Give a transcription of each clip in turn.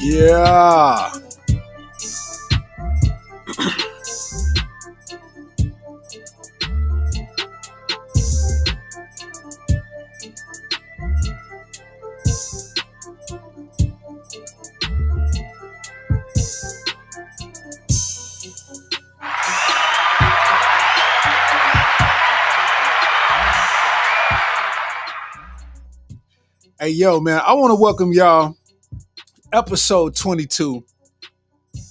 Yeah. Hey, yo, man, I want to welcome y'all. Episode 22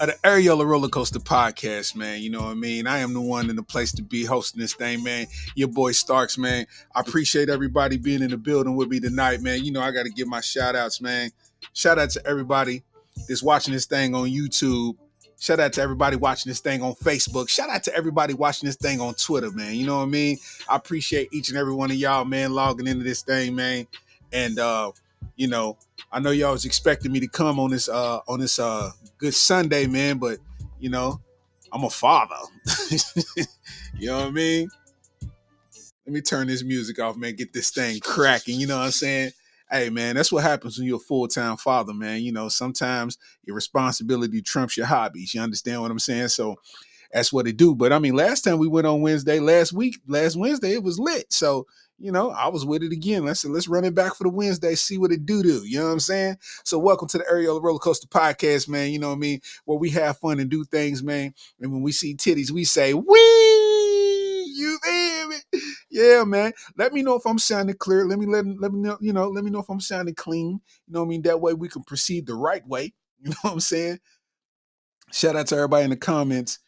of the Areola Rollercoaster podcast, man. You know what I mean? I am the one in the place to be hosting this thing, man. Your boy Starks, man. I appreciate everybody being in the building with me tonight, man. You know, I got to give my shout outs, man. Shout out to everybody that's watching this thing on YouTube. Shout out to everybody watching this thing on Facebook. Shout out to everybody watching this thing on Twitter, man. You know what I mean? I appreciate each and every one of y'all, man, logging into this thing, man. And you know, I know y'all was expecting me to come on this good Sunday, man, but you know, I'm a father. You know what I mean? Let me turn this music off, man. Get this thing cracking. You know what I'm saying? Hey, man, that's what happens when you're a full-time father, man. You know, sometimes your responsibility trumps your hobbies. You understand what I'm saying? So that's what it do. But I mean, last time we went on Wednesday, last Wednesday, it was lit. So, you know, I was with it again. Let's run it back for the Wednesday, see what it do. You know what I'm saying? So welcome to the Areola Roller Coaster Podcast, man. You know what I mean? Where we have fun and do things, man. And when we see titties, we say, wee! You feel me? Yeah, man. Let me know if I'm sounding clear. Let me know, let me know if I'm sounding clean. You know what I mean? That way we can proceed the right way. You know what I'm saying? Shout out to everybody in the comments.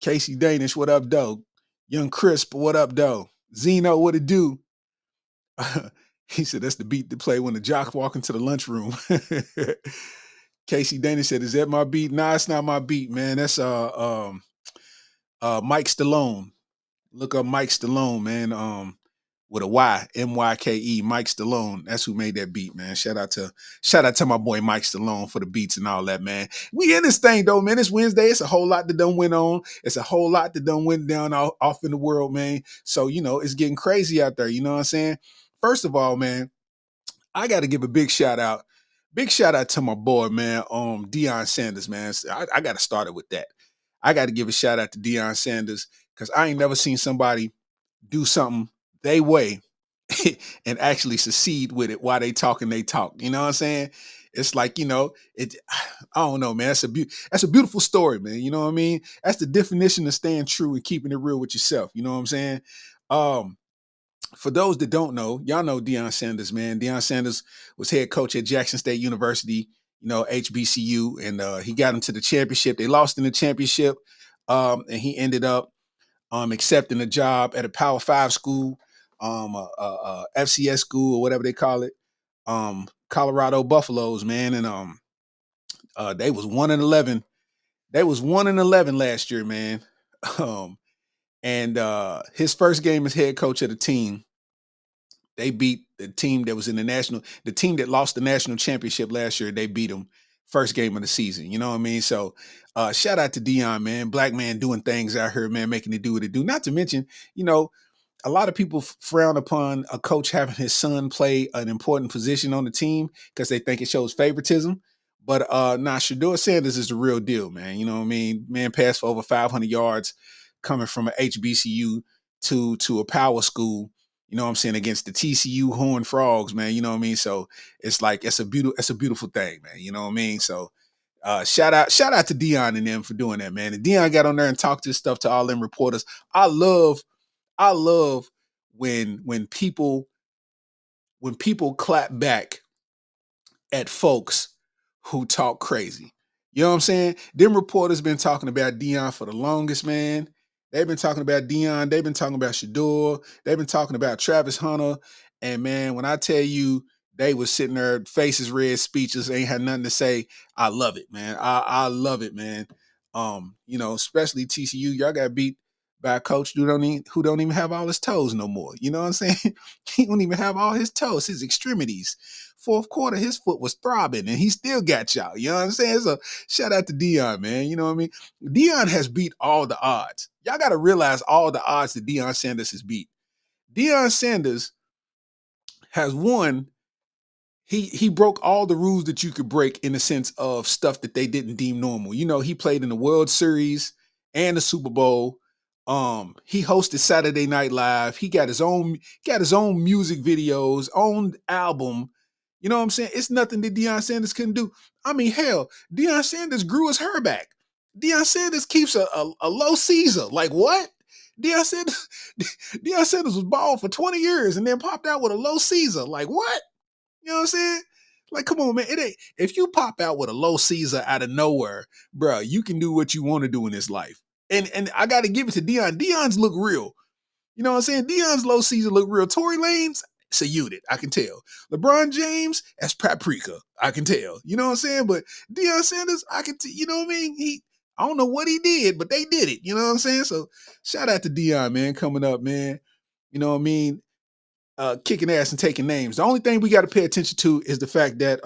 Casey Danish, what up, though? Young Crisp, what up, though? Zeno, what it do? He said that's the beat to play when the jocks walk into the lunchroom. Casey Danish said, "Is that my beat?" Nah, it's not my beat, man. That's Mike Stallone. Look up Mike Stallone, man. With a Y, Myke, Mike Stallone. That's who made that beat, man. Shout out to my boy Mike Stallone for the beats and all that, man. We in this thing though, man. It's Wednesday. It's a whole lot that done went on. It's a whole lot that done went down off in the world, man. So, you know, it's getting crazy out there. You know what I'm saying? First of all, man, I got to give a big shout out. Big shout out to my boy, man, Deion Sanders, man. I got to start it with that. I got to give a shout out to Deion Sanders because I ain't never seen somebody do something they way and actually succeed with it while they talking they talk. You know what I'm saying? It's like, you know, it I don't know, man. That's a beautiful story, man. You know what I mean? That's the definition of staying true and keeping it real with yourself. You know what I'm saying? Um, for those that don't know, y'all know Deion Sanders, man. Deion Sanders was head coach at Jackson State University, you know, HBCU, and he got into the championship. They lost in the championship, and he ended up accepting a job at a Power Five school, FCS school or whatever they call it, Colorado Buffaloes, man, and they was 1-11. They was 1-11 last year, man. Um, and his first game as head coach of the team, they beat the team that was in the team that lost the national championship last year. They beat them first game of the season. You know what I mean? So shout out to Deion, man. Black man doing things out here, man, making it do what it do. Not to mention, you know, a lot of people frown upon a coach having his son play an important position on the team because they think it shows favoritism. But Shador Sanders is the real deal, man. You know what I mean? Man passed for over 500 yards coming from an HBCU to a power school. You know what I'm saying, against the TCU Horned Frogs, man. You know what I mean? So it's like it's a beautiful thing, man. You know what I mean? So shout out to Dion and them for doing that, man. And Dion got on there and talked this stuff to all them reporters. I love I love when people clap back at folks who talk crazy. You know what I'm saying? Them reporters been talking about Dion for the longest, man. They've been talking about Dion. They've been talking about Shador. They've been talking about Travis Hunter. And man, when I tell you they was sitting there, faces red, speeches, ain't had nothing to say. I love it, man. I love it, man. Especially TCU, y'all got beat by a coach who don't even have all his toes no more. You know what I'm saying? He don't even have all his toes, his extremities. Fourth quarter, his foot was throbbing, and he still got y'all. You know what I'm saying? So shout out to Dion, man. You know what I mean? Dion has beat all the odds. Y'all got to realize all the odds that Deion Sanders has beat. Deion Sanders has won. He broke all the rules that you could break in the sense of stuff that they didn't deem normal. You know, he played in the World Series and the Super Bowl. He hosted Saturday Night Live. He got his own music videos, own album. You know what I'm saying? It's nothing that Deion Sanders couldn't do. I mean, hell, Deion Sanders grew his hair back. Deion Sanders keeps a low Caesar. Like what? Deion Sanders, Deion Sanders was bald for 20 years and then popped out with a low Caesar. Like what? You know what I'm saying? Like, come on, man. It ain't if you pop out with a low Caesar out of nowhere, bro, you can do what you want to do in this life. And I gotta give it to Dion. Dion's look real. You know what I'm saying? Dion's low Caesar look real. Tory Lanez, it's a unit. I can tell. LeBron James, that's paprika. I can tell. You know what I'm saying? But Deion Sanders, you know what I mean? I don't know what he did, but they did it. You know what I'm saying? So shout out to Dion, man, coming up, man. You know what I mean? Kicking ass and taking names. The only thing we got to pay attention to is the fact that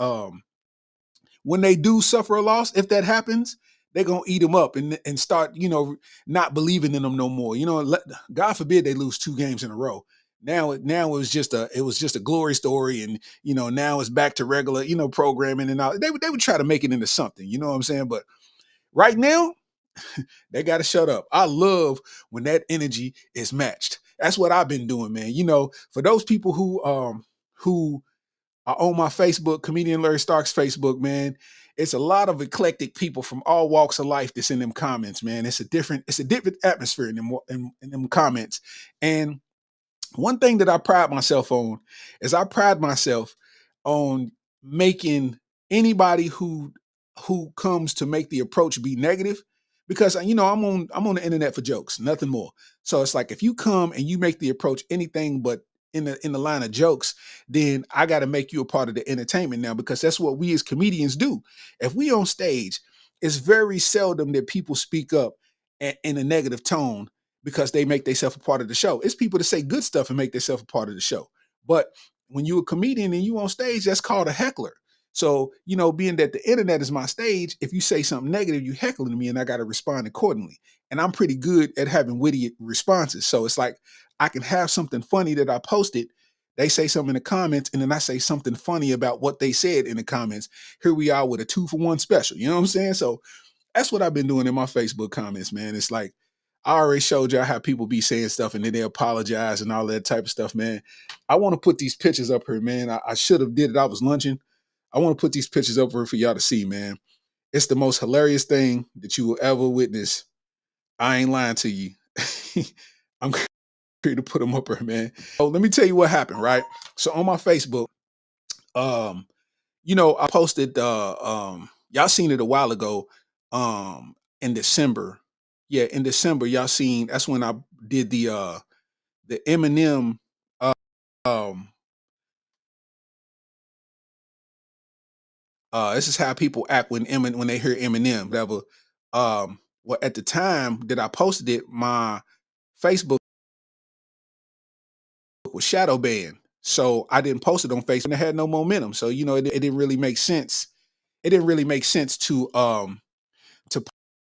when they do suffer a loss, if that happens, they're gonna eat them up and start, not believing in them no more. God forbid they lose 2 games in a row. Now it was just a glory story, and now it's back to regular, programming and all. They would try to make it into something, you know what I'm saying? But right now, they got to shut up. I love when that energy is matched. That's what I've been doing, man. For those people who are on my Facebook, comedian Larry Stark's Facebook, man, it's a lot of eclectic people from all walks of life that's in them comments, man. It's a different atmosphere in them comments. And one thing that I pride myself on is I pride myself on making anybody who comes to make the approach be negative, because I'm on the internet for jokes, nothing more. So it's like if you come and you make the approach anything but in the line of jokes, then I got to make you a part of the entertainment now, because that's what we as comedians do. If we on stage, it's very seldom that people speak up in a negative tone because they make themselves a part of the show. It's people that say good stuff and make themselves a part of the show. But when you're a comedian and you on stage, that's called a heckler. So, being that the internet is my stage, if you say something negative, you heckling me and I got to respond accordingly. And I'm pretty good at having witty responses. So it's like I can have something funny that I posted. They say something in the comments, and then I say something funny about what they said in the comments. Here we are with a 2-for-1 special. You know what I'm saying? So that's what I've been doing in my Facebook comments, man. It's like I already showed y'all how people be saying stuff and then they apologize and all that type of stuff, man. I want to put these pictures up here, man. I should have did it. I was lunching. I want to put these pictures up here for y'all to see, man. It's the most hilarious thing that you will ever witness. I ain't lying to you. I'm going to put them up here, man. Oh, let me tell you what happened, right? So on my Facebook, I posted y'all seen it a while ago, in December. Yeah, in December, y'all seen that's when I did the Eminem um this is how people act when they hear Eminem, whatever. Well, at the time that I posted it, my Facebook was shadow banned. So I didn't post it on Facebook and it had no momentum. So, it didn't really make sense. It didn't really make sense to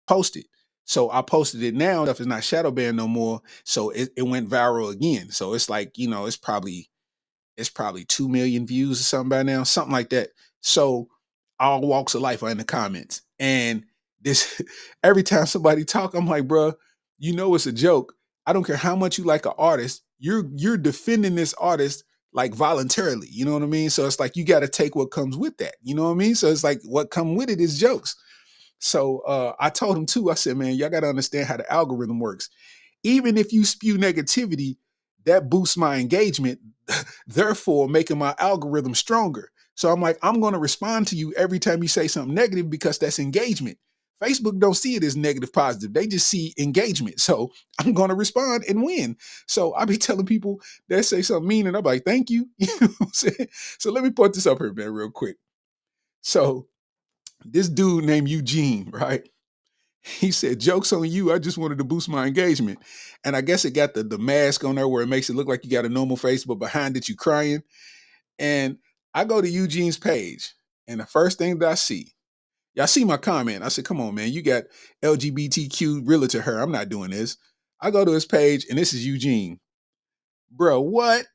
post it. So I posted it now. Stuff is not shadow banned no more. So it went viral again. So it's like, it's probably 2 million views or something by now, something like that. So all walks of life are in the comments. And this every time somebody talk, I'm like, bro, it's a joke. I don't care how much you like an artist. You're defending this artist like voluntarily. You know what I mean? So it's like you got to take what comes with that. You know what I mean? So it's like what come with it is jokes. So I told him too, I said, man, y'all got to understand how the algorithm works. Even if you spew negativity, that boosts my engagement, therefore making my algorithm stronger. So I'm like, I'm going to respond to you every time you say something negative because that's engagement. Facebook don't see it as negative positive. They just see engagement. So I'm going to respond and win. So I be telling people that say something mean and I'm like, thank you. You know what I'm saying? So let me put this up here, man, real quick. So this dude named Eugene, right? He said, "Joke's on you. I just wanted to boost my engagement." And I guess it got the mask on there where it makes it look like you got a normal face, but behind it you crying. And I go to Eugene's page, and the first thing that I see, y'all see my comment. I said, "Come on, man, you got LGBTQ realtor her. I'm not doing this." I go to his page, and this is Eugene. Bro, what?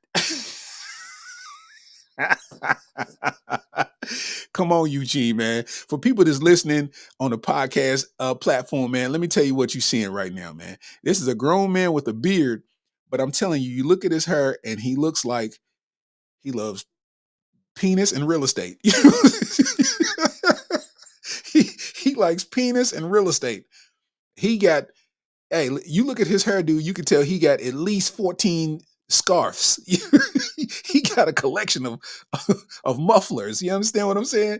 Come on, Eugene, man. For people that's listening on the podcast platform, man, let me tell you what you're seeing right now, man. This is a grown man with a beard, but I'm telling you, you look at his hair and he looks like he loves penis and real estate. he likes penis and real estate. He got, hey, you look at his hairdo, you can tell he got at least 14 scarves. He got a collection of mufflers. You understand what I'm saying?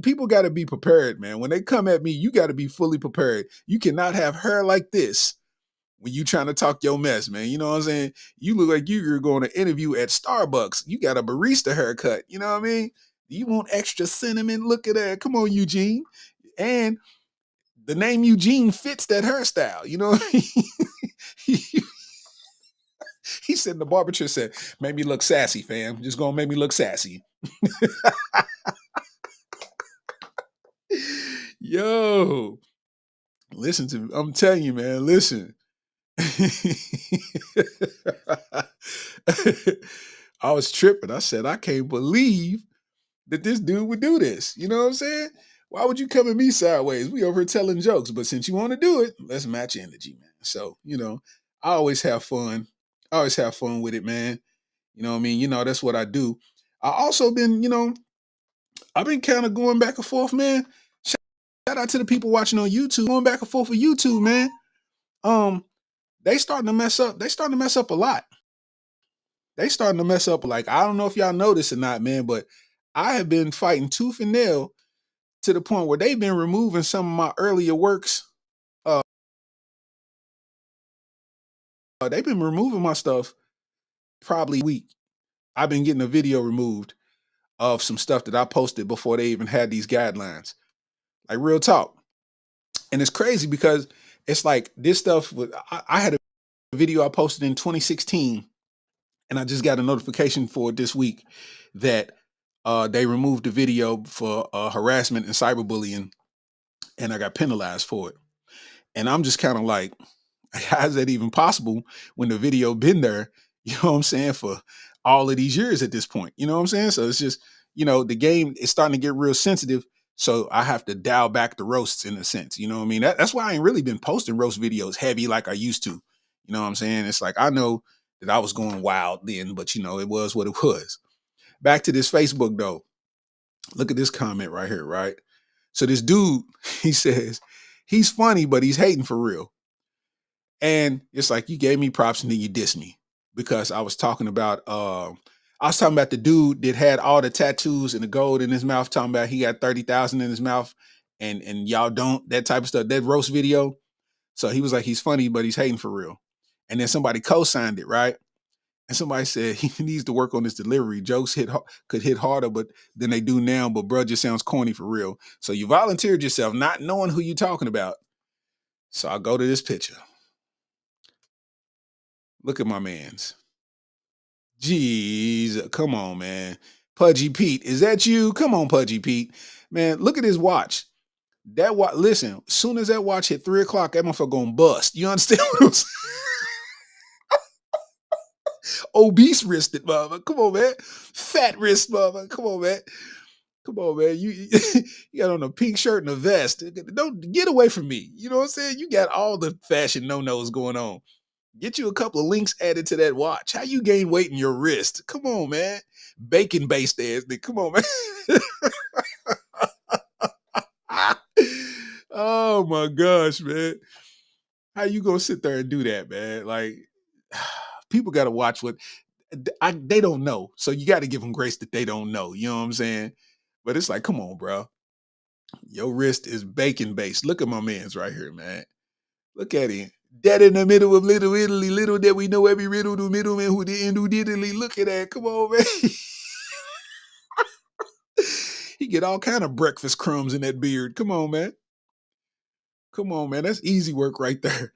People got to be prepared, man. When they come at me, you got to be fully prepared. You cannot have hair like this when you trying to talk your mess, man. You know what I'm saying? You look like you're going to interview at Starbucks. You got a barista haircut. You know what I mean? You want extra cinnamon? Look at that. Come on, Eugene. And the name Eugene fits that hairstyle. You know what I mean? He said in the barber chair said, "Make me look sassy, fam. Just gonna make me look sassy." Yo, listen to me. I'm telling you, man, listen. I was tripping. I said, I can't believe that this dude would do this. You know what I'm saying? Why would you come at me sideways? We over here telling jokes, but since you want to do it, let's match energy, man. So, I always have fun. I always have fun with it, man. You know what I mean? That's what I do. I also been, I've been kind of going back and forth, man. Shout out to the people watching on YouTube, going back and forth with YouTube, man. Um, they starting to mess up. They starting to mess up a lot. They starting to mess up. Like, I don't know if y'all know this or not, man, but I have been fighting tooth and nail to the point where they've been removing some of my earlier works. Uh, they've been removing my stuff probably a week. I've been getting a video removed of some stuff that I posted before they even had these guidelines. Like real talk. And it's crazy because it's like this stuff I had a video I posted in 2016 and I just got a notification for it this week that they removed the video for harassment and cyberbullying and I got penalized for it. And I'm just kind of like, how is that even possible when the video been there, you know what I'm saying, for all of these years at this point, you know what I'm saying? So it's just, the game is starting to get real sensitive. So I have to dial back the roasts in a sense, you know what I mean? That's why I ain't really been posting roast videos heavy like I used to. You know what I'm saying? It's like, I know that I was going wild then, but it was what it was. Back to this Facebook though. Look at this comment right here, right? So this dude, he says, he's funny, but he's hating for real. And it's like you gave me props and then you dissed me because I was talking about the dude that had all the tattoos and the gold in his mouth, talking about he got 30,000 in his mouth and y'all don't, that type of stuff, that roast video. So he was like, he's funny, but he's hating for real. And then somebody co-signed it, right? And somebody said he needs to work on his delivery. Jokes could hit harder but than they do now, but bro just sounds corny for real. So you volunteered yourself, not knowing who you're talking about. So I go to this picture. Look at my man's. Jeez, come on, man. Pudgy Pete, is that you? Come on, Pudgy Pete. Man, look at his watch. Listen, as soon as that watch hit 3 o'clock, that motherfucker gonna bust. You understand what I'm saying? Obese wristed, mother. Come on, man. Fat wrist, mother. Come on, man. Come on, man. You got on a pink shirt and a vest. Don't get away from me. You know what I'm saying? You got all the fashion no-nos going on. Get you a couple of links added to that watch. How you gain weight in your wrist? Come on, man. Bacon based ass. Come on, man. Oh my gosh, man. How you gonna sit there and do that, man? Like, people gotta watch what they don't know. So you got to give them grace that they don't know. You know what I'm saying? But it's like, come on, bro. Your wrist is bacon based. Look at my man's right here, man. Look at him. Dead in the middle of Little Italy. Little that we know every riddle, the middleman who did who did Italy. Look at that. Come on, man. He get all kind of breakfast crumbs in that beard. Come on, man. Come on, man. That's easy work right there.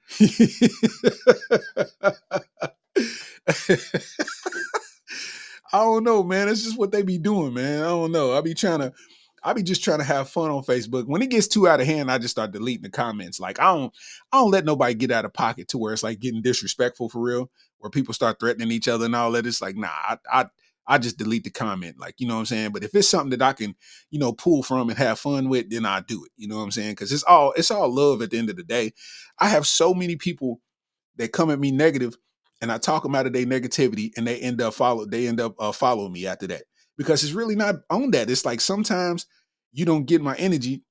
I don't know, man. It's just what they be doing, man. I don't know. I be just trying to have fun on Facebook. When it gets too out of hand, I just start deleting the comments. Like I don't let nobody get out of pocket to where it's like getting disrespectful for real, where people start threatening each other and all that. It's like, nah, I just delete the comment. Like, you know what I'm saying? But if it's something that I can, pull from and have fun with, then I do it. You know what I'm saying? Because it's all love at the end of the day. I have so many people that come at me negative and I talk them out of their negativity and they end up following me after that. Because it's really not on that. It's like sometimes you don't get my energy,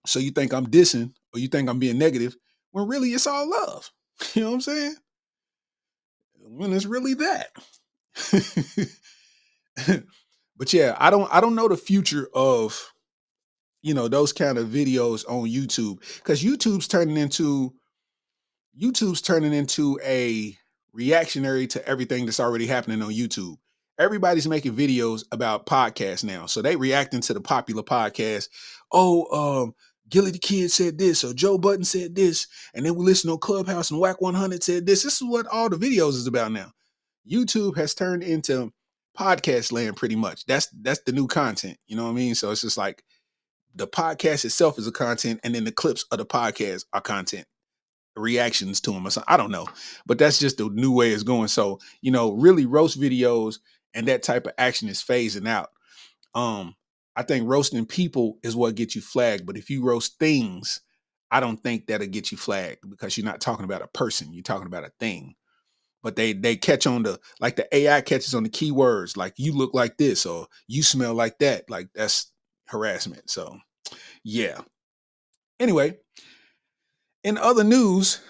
so you think I'm dissing or you think I'm being negative, when really it's all love. You know what I'm saying? When it's really that. But yeah, I don't know the future of those kind of videos on YouTube, because YouTube's turning into a reactionary to everything that's already happening on YouTube. Everybody's making videos about podcasts now. So they reacting to the popular podcast. Oh, Gilly the Kid said this, or Joe Button said this, and then we listen on Clubhouse and Whack 100 said this. This is what all the videos is about now. YouTube has turned into podcast land pretty much. That's the new content. You know what I mean? So it's just like the podcast itself is a content, and then the clips of the podcast are content, reactions to them or something. I don't know, but that's just the new way it's going. So really roast videos and that type of action is phasing out. I think roasting people is what gets you flagged, but if you roast things, I don't think that'll get you flagged, because you're not talking about a person, you're talking about a thing. But they catch on the AI catches on the keywords, like you look like this or you smell like that. Like that's harassment. So yeah. Anyway, in other news,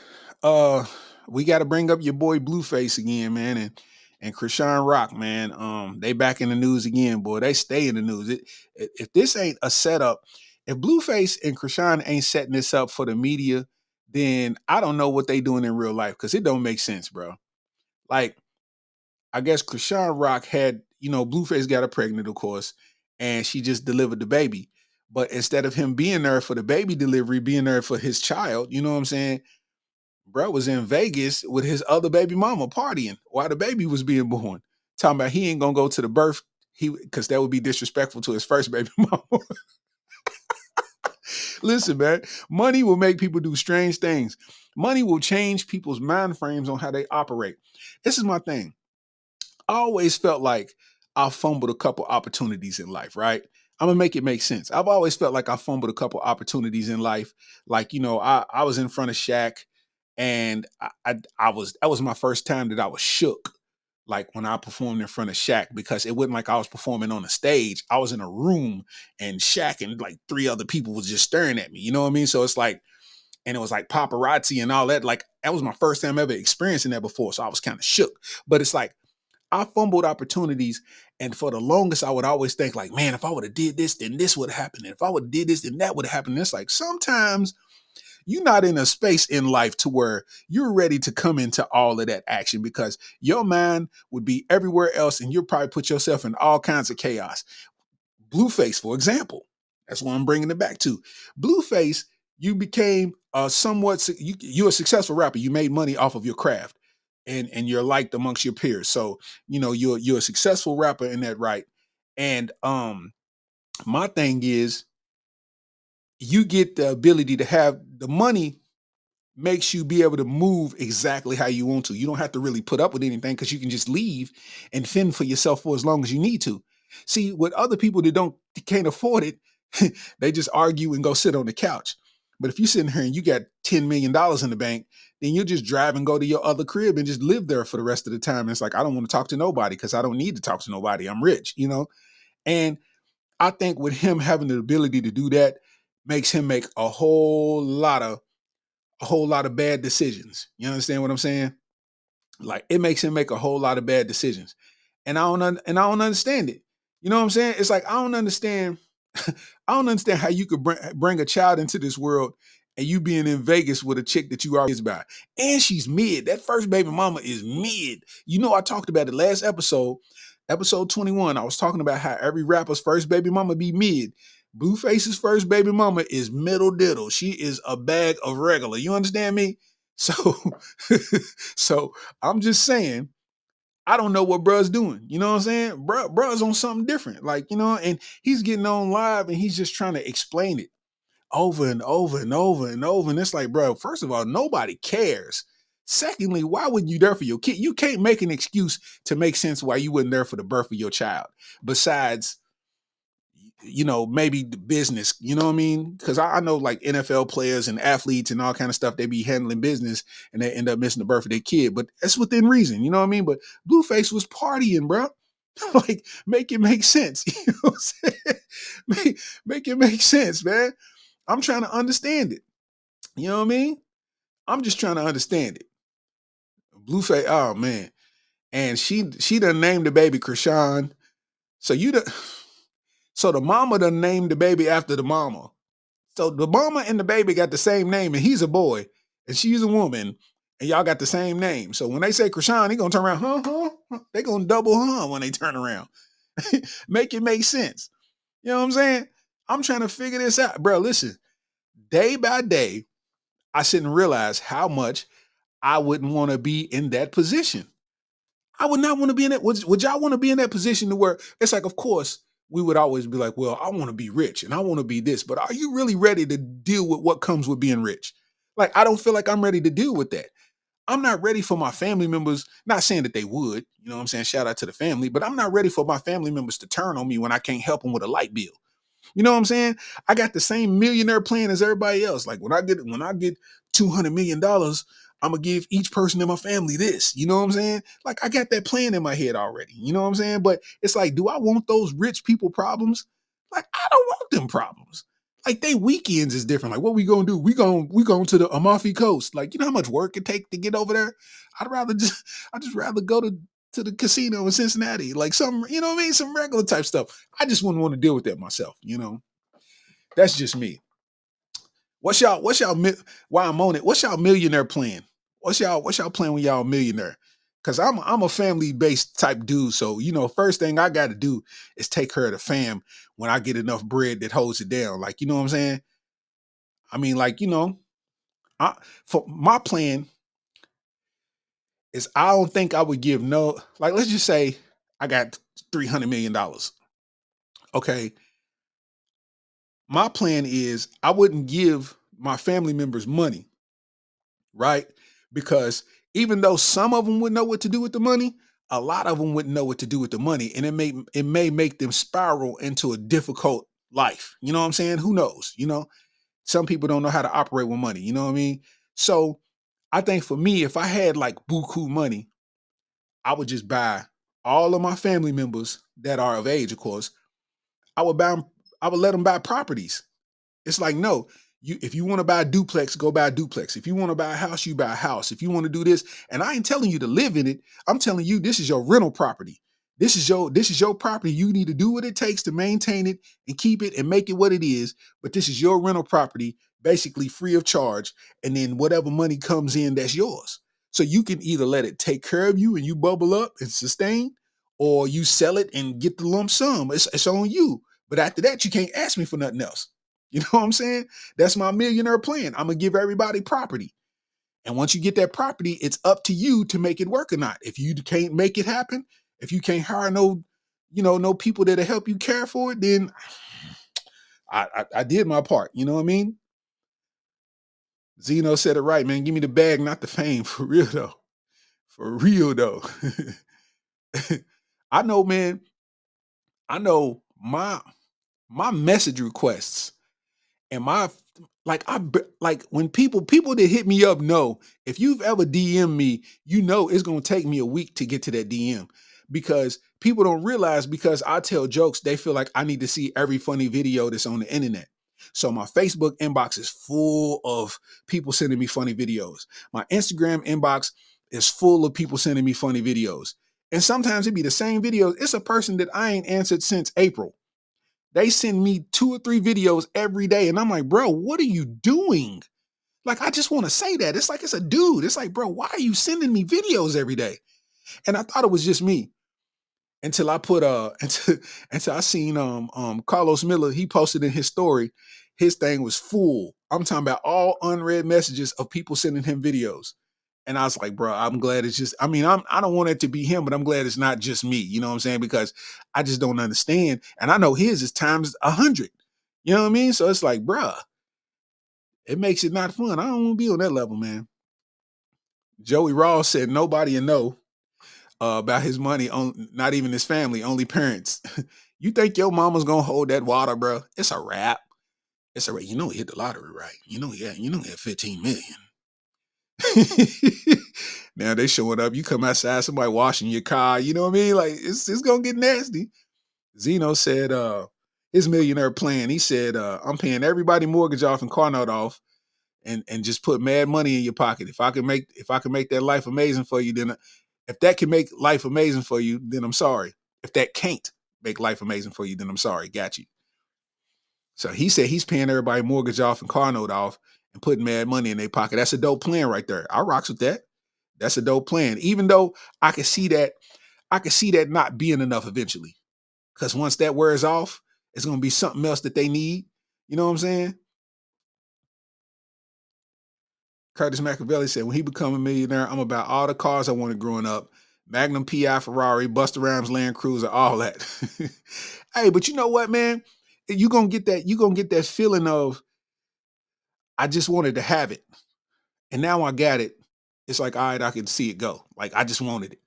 uh, we got to bring up your boy Blueface again, man, and Krishan Rock, man. They back in the news again, boy. They stay in the news. If this ain't a setup, if Blueface and Krishan ain't setting this up for the media, then I don't know what they doing in real life, because it don't make sense, bro. Like, I guess Krishan Rock had, Blueface got her pregnant, of course, and she just delivered the baby. But instead of him being there for the baby delivery, being there for his child, you know what I'm saying? Bro was in Vegas with his other baby mama partying while the baby was being born. Talking about he ain't gonna go to the birth, because that would be disrespectful to his first baby mama. Listen, man, money will make people do strange things. Money will change people's mind frames on how they operate. This is my thing. I always felt like I fumbled a couple opportunities in life, right? I'm gonna make it make sense. I've always felt like I fumbled a couple opportunities in life. Like, I was in front of Shaq, and I was that was my first time that I was shook. Like when I performed in front of Shaq, because it wasn't like I was performing on a stage. I was in a room, and Shaq and like three other people was just staring at me. You know what I mean? So it's like, and it was like paparazzi and all that. Like that was my first time ever experiencing that before. So I was kind of shook. But it's like, I fumbled opportunities, and for the longest, I would always think like, man, if I would have did this, then this would have happened. And if I would have did this, then that would have happened. It's like sometimes you're not in a space in life to where you're ready to come into all of that action, because your mind would be everywhere else, and you'll probably put yourself in all kinds of chaos. Blueface, for example, that's what I'm bringing it back to. Blueface, you became you're a successful rapper. You made money off of your craft, and you're liked amongst your peers. So you're a successful rapper in that, right? And my thing is, you get the ability to have the money makes you be able to move exactly how you want to. You don't have to really put up with anything because you can just leave and fend for yourself for as long as you need to. See, with other people that can't afford it, they just argue and go sit on the couch. But if you're sitting here and you got $10 million in the bank, then you just drive and go to your other crib and just live there for the rest of the time. And it's like, I don't want to talk to nobody because I don't need to talk to nobody. I'm rich, you know? And I think with him having the ability to do that makes him make a whole lot of bad decisions. You understand what I'm saying? Like it makes him make a whole lot of bad decisions, and I don't understand it. You know what I'm saying? It's like I don't understand. I don't understand how you could bring a child into this world and you being in Vegas with a chick that you already is by, and she's mid. That first baby mama is mid. You know, I talked about it last episode, episode 21. I was talking about how every rapper's first baby mama be mid. Blueface's first baby mama is middle diddle. She is a bag of regular. You understand me? So, so I'm just saying, I don't know what bruh's doing. You know what I'm saying? Bruh's on something different. Like, you know, and he's getting on live and he's just trying to explain it over and over and over and over. And it's like, bro, first of all, nobody cares. Secondly, why wouldn't you there for your kid? You can't make an excuse to make sense why you wasn't there for the birth of your child. Besides, you know, maybe the business, you know what I mean? Because I know like NFL players and athletes and all kind of stuff, they be handling business and they end up missing the birth of their kid, but that's within reason, you know what I mean? But Blueface was partying, bro. Like, make it make sense. You know what I'm saying? Make it make sense, man. I'm trying to understand it. You know what I mean? I'm just trying to understand it. Blueface, oh man. And she done named the baby Krishan. So you done, so the mama done named the baby after the mama. So the mama and the baby got the same name, and he's a boy, and she's a woman, and y'all got the same name. So when they say Krishan, he gonna turn around, huh? They gonna double when they turn around. Make it make sense. You know what I'm saying? I'm trying to figure this out, bro. Listen, day by day, I sit and realize how much I wouldn't want to be in that position. I would not want to be in that. Would y'all want to be in that position to where it's like, of course, we would always be like, well, I want to be rich and I want to be this, but are you really ready to deal with what comes with being rich? Like, I don't feel like I'm ready to deal with that. I'm not ready for my family members, not saying that they would, you know what I'm saying? Shout out to the family, but I'm not ready for my family members to turn on me when I can't help them with a light bill. You know what I'm saying? I got the same millionaire plan as everybody else. Like when I get $200 million, I'm gonna give each person in my family this. You know what I'm saying? Like I got that plan in my head already. You know what I'm saying? But it's like, do I want those rich people problems? Like I don't want them problems. Like they weekends is different. Like what we gonna do? We going to the Amalfi Coast. Like you know how much work it take to get over there? I just rather go to the casino in Cincinnati, like some, you know what I mean, some regular type stuff. I just wouldn't want to deal with that myself. You know, that's just me. What's y'all? Why I'm on it? What's y'all millionaire plan? What's y'all plan when y'all millionaire? Cause I'm a family based type dude. So you know, first thing I got to do is take care of the fam when I get enough bread that holds it down. Like you know what I'm saying? I mean, like you know, I for my plan is I don't think I would give no, like let's just say I got $300 million. Okay, my plan is I wouldn't give my family members money, right? Because even though some of them would know what to do with the money, a lot of them wouldn't know what to do with the money, and it may make them spiral into a difficult life. You know what I'm saying? Who knows? You know, some people don't know how to operate with money. You know what I mean? So I think for me, if I had like buku money, I would just buy all of my family members that are of age, of course. I would buy them. I would let them buy properties. It's like, no, if you want to buy a duplex, go buy a duplex. If you want to buy a house, you buy a house. If you want to do this, and I ain't telling you to live in it, I'm telling you this is your rental property. This is your property. You need to do what it takes to maintain it and keep it and make it what it is. But this is your rental property, basically free of charge. And then whatever money comes in, that's yours. So you can either let it take care of you and you bubble up and sustain, or you sell it and get the lump sum. It's on you. But after that, you can't ask me for nothing else. You know what I'm saying? That's my millionaire plan. I'm gonna give everybody property. And once you get that property, it's up to you to make it work or not. If you can't make it happen, if you can't hire no people that'll help you care for it, then I did my part. You know what I mean? Zeno said it right, man. Give me the bag, not the fame. For real though. For real though. I know, man. I know my message requests and my like when people that hit me up know if you've ever DM me, you know it's gonna take me a week to get to that DM because people don't realize because I tell jokes, they feel like I need to see every funny video that's on the internet. So my Facebook inbox is full of people sending me funny videos. My Instagram inbox is full of people sending me funny videos. And sometimes it be the same videos. It's a person that I ain't answered since April. They send me 2 or 3 videos every day. And I'm like, bro, what are you doing? Like, I just want to say that. It's like, it's a dude. It's like, bro, why are you sending me videos every day? And I thought it was just me until I put until I seen Carlos Miller, he posted in his story, his thing was full. I'm talking about all unread messages of people sending him videos. And I was like, bro, I'm glad it's just, I don't want it to be him, but I'm glad it's not just me. You know what I'm saying? Because I just don't understand. And I know his is times 100. You know what I mean? So it's like, bruh, it makes it not fun. I don't want to be on that level, man. Joey Ross said nobody will know about his money, on not even his family, only parents. You think your mama's gonna hold that water, bro? It's a wrap. It's a wrap. You know he hit the lottery, right? You know he had 15 million. Now they showing up. You come outside, somebody washing your car. You know what I mean? Like it's gonna get nasty. Zeno said his millionaire plan. He said, I'm paying everybody mortgage off and car note off and just put mad money in your pocket. If I can make that life amazing for you, then if that can make life amazing for you, then I'm sorry. If that can't make life amazing for you, then I'm sorry. Got you. So he said he's paying everybody mortgage off and car note off and putting mad money in their pocket. That's a dope plan right there. I rocks with that. That's a dope plan. Even though I could see that not being enough eventually. Because once that wears off, it's gonna be something else that they need. You know what I'm saying? Curtis Machiavelli said, when he become a millionaire, I'm about all the cars I wanted growing up. Magnum PI Ferrari, Buster Rhymes Land Cruiser, all that. Hey, but you know what, man? You're gonna get that feeling of I just wanted to have it. And now I got it. It's like, all right, I can see it go. Like I just wanted it.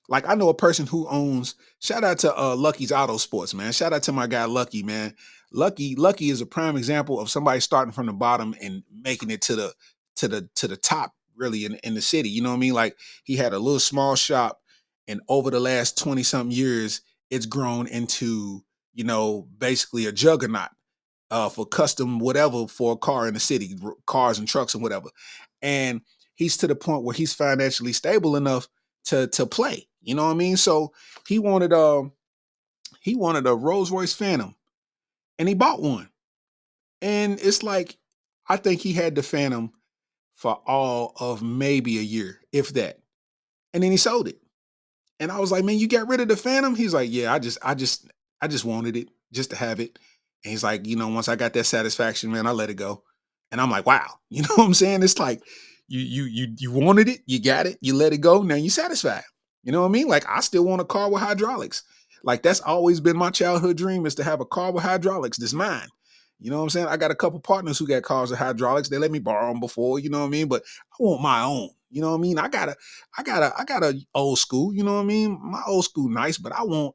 Like I know a person who owns. Shout out to Lucky's Auto Sports, man. Shout out to my guy Lucky, man. Lucky is a prime example of somebody starting from the bottom and making it to the top, really in the city. You know what I mean? Like he had a little small shop, and over the last 20 something years, it's grown into basically a juggernaut for custom whatever for a car in the city, cars and trucks and whatever. And he's to the point where he's financially stable enough to play. You know what I mean? So he wanted a Rolls Royce Phantom, and he bought one. And it's like I think he had the Phantom for all of maybe a year, if that. And then he sold it. And I was like, man, you got rid of the Phantom? He's like, yeah, I just wanted it just to have it. And he's like, once I got that satisfaction, man, I let it go. And I'm like, wow, you know what I'm saying? It's like you wanted it, you got it, you let it go, now you satisfied. You know what I mean? Like I still want a car with hydraulics. Like that's always been my childhood dream is to have a car with hydraulics. That's mine. You know what I'm saying? I got a couple partners who got cars with hydraulics. They let me borrow them before, you know what I mean? But I want my own. You know what I mean? I got a old school, you know what I mean? My old school nice, but I want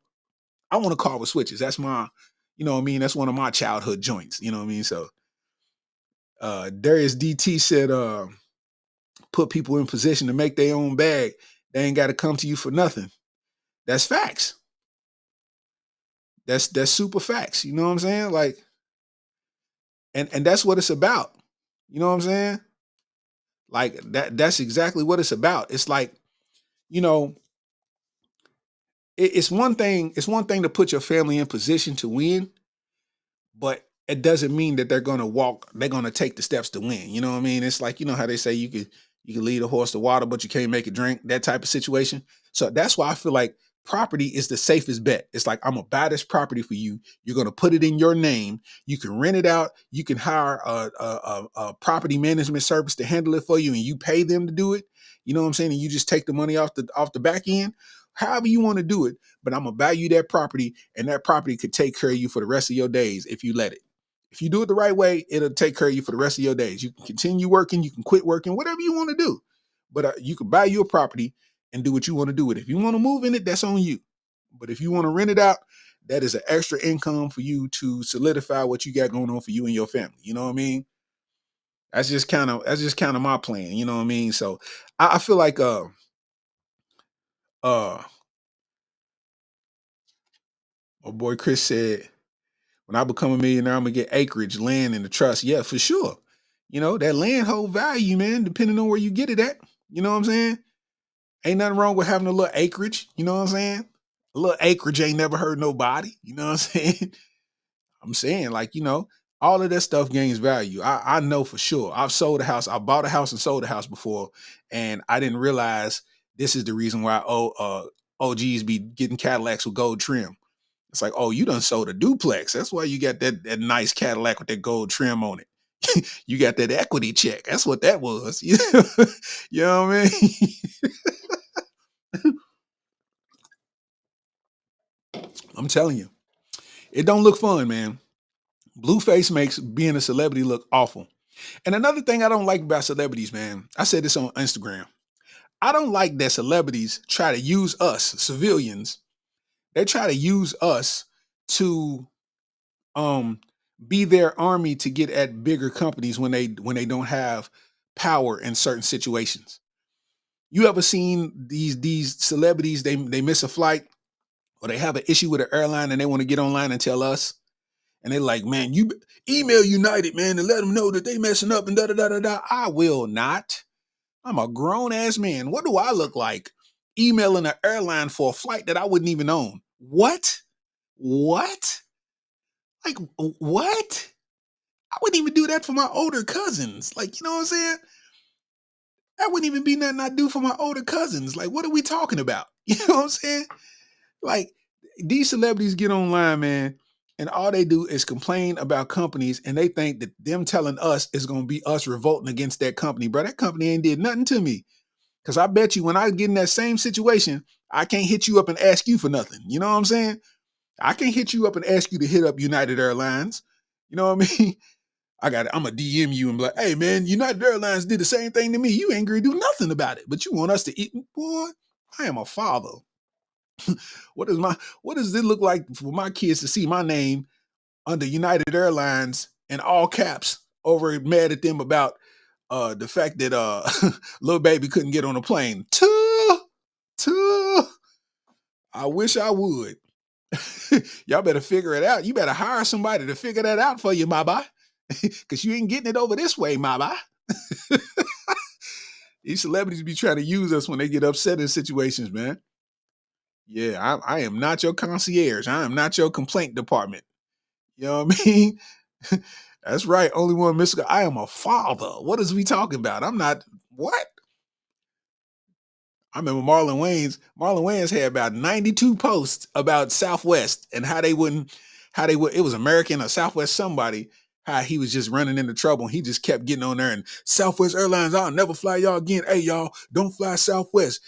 a car with switches. That's my, you know what I mean? That's one of my childhood joints, you know what I mean? So Darius DT said put people in position to make their own bag. They ain't got to come to you for nothing. That's facts. That's super facts. You know what I'm saying? Like, and that's what it's about. You know what I'm saying? Like that's exactly what it's about. It's like, you know, it's one thing to put your family in position to win, but it doesn't mean that they're gonna take the steps to win. You know what I mean? It's like, how they say you can lead a horse to water, but you can't make it drink, that type of situation. So that's why I feel like property is the safest bet. It's like, I'm gonna buy this property for you. You're gonna put it in your name. You can rent it out. You can hire a property management service to handle it for you, and you pay them to do it. You know what I'm saying? And you just take the money off the back end. However you want to do it, but I'm gonna buy you that property, and that property could take care of you for the rest of your days if you let it. If you do it the right way, it'll take care of you for the rest of your days. You can continue working, you can quit working, whatever you want to do. But you can buy you a property and do what you want to do with it. If you want to move in it, that's on you. But if you want to rent it out, that is an extra income for you to solidify what you got going on for you and your family. You know what I mean? That's just kind of my plan. You know what I mean? So I feel like uh my boy Chris said, when I become a millionaire, I'm gonna get acreage, land, and the trust. Yeah, for sure. That land hold value, man, depending on where you get it at. You know what I'm saying? Ain't nothing wrong with having a little acreage. You know what I'm saying? A little acreage ain't never hurt nobody. You know what I'm saying? I'm saying, like, all of that stuff gains value. I know for sure. I've sold a house. I bought a house and sold a house before, and I didn't realize this is the reason why OGs be getting Cadillacs with gold trim. It's like, oh, you done sold a duplex. That's why you got that nice Cadillac with that gold trim on it. You got that equity check. That's what that was. You know what I mean? I'm telling you, it don't look fun, man. Blueface makes being a celebrity look awful. And another thing I don't like about celebrities, man, I said this on Instagram. I don't like that celebrities try to use us, civilians. They try to use us to um be their army to get at bigger companies when they don't have power in certain situations. You ever seen these celebrities, they miss a flight or they have an issue with an airline and they want to get online and tell us, and they're like, man, you email United, man, and let them know that they messing up and da da da da da. I will not. I'm a grown ass man. What do I look like emailing an airline for a flight that I wouldn't even own? What? What? Like, what? I wouldn't even do that for my older cousins. Like, you know what I'm saying? That wouldn't even be nothing I do for my older cousins. Like, what are we talking about? You know what I'm saying? Like, these celebrities get online, man, and all they do is complain about companies, and they think that them telling us is going to be us revolting against that company. Bro, that company ain't did nothing to me. Because I bet you when I get in that same situation, I can't hit you up and ask you for nothing. You know what I'm saying? I can't hit you up and ask you to hit up United Airlines. You know what I mean? I'm a DM you and be like, hey man, United Airlines did the same thing to me. You ain't gonna do nothing about it, but you want us to eat. Boy, I am a father. What does it look like for my kids to see my name under United Airlines in all caps over mad at them about the fact that little baby couldn't get on a plane? Tuh, I wish I would. Y'all better figure it out. You better hire somebody to figure that out for you, my boy. Because you ain't getting it over this way, my boy. These celebrities be trying to use us when they get upset in situations, man. Yeah, I am not your concierge. I am not your complaint department. You know what I mean? That's right. Only one Mr. I am a father. What is we talking about? I'm not what? I remember Marlon Wayans had about 92 posts about Southwest and how they would, it was American or Southwest somebody, how he was just running into trouble. And he just kept getting on there and Southwest Airlines, I'll never fly y'all again. Hey, y'all, don't fly Southwest.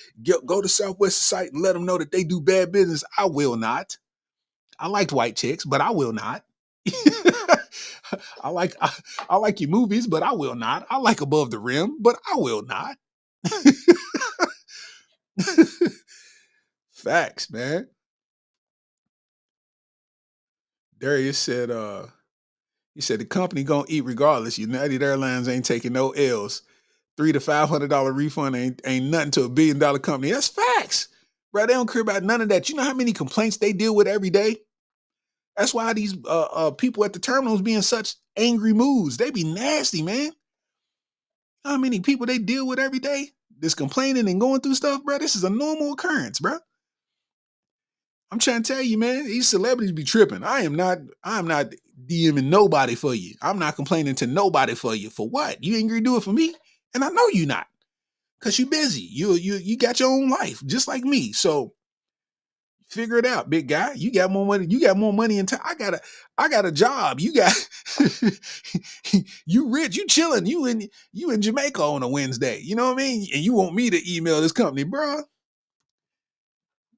Go to Southwest site and let them know that they do bad business. I will not. I liked white chicks, but I will not. I like I, I like your movies, but I will not. I like Above the Rim, but I will not. Facts, man. Darius said, he said the company gonna eat regardless. United Airlines ain't taking no L's. $300 to $500 refund ain't nothing to $1 billion company. That's facts. Bro, they don't care about none of that. You know how many complaints they deal with every day? That's why these people at the terminals be in such angry moods. They be nasty, man. How many people they deal with every day? This complaining and going through stuff, bro. This is a normal occurrence, bro. I'm trying to tell you, man, these celebrities be tripping. I'm not DMing nobody for you. I'm not complaining to nobody for you. For what? You ain't gonna do it for me? And I know you not. Cause you busy. You got your own life, just like me. So figure it out, big guy. You got more money. You got more money in time. I got a job. You got you rich. You chilling. You in Jamaica on a Wednesday. You know what I mean? And you want me to email this company, bro?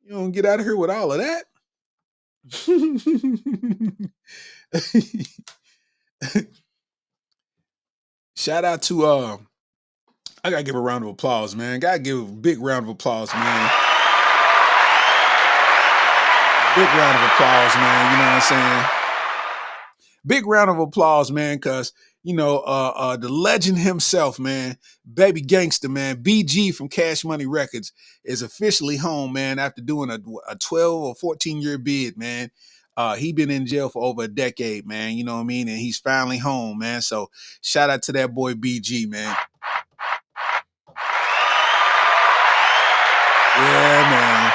You don't get out of here with all of that. Shout out to I gotta give a round of applause, man. Gotta give a big round of applause, man. Big round of applause, man. You know what I'm saying? Big round of applause, man, because the legend himself, man, baby gangster, man, BG from Cash Money Records is officially home, man, after doing a 12 or 14-year bid, man. He been in jail for over a decade, man. You know what I mean? And he's finally home, man. So shout out to that boy BG, man. Yeah, man.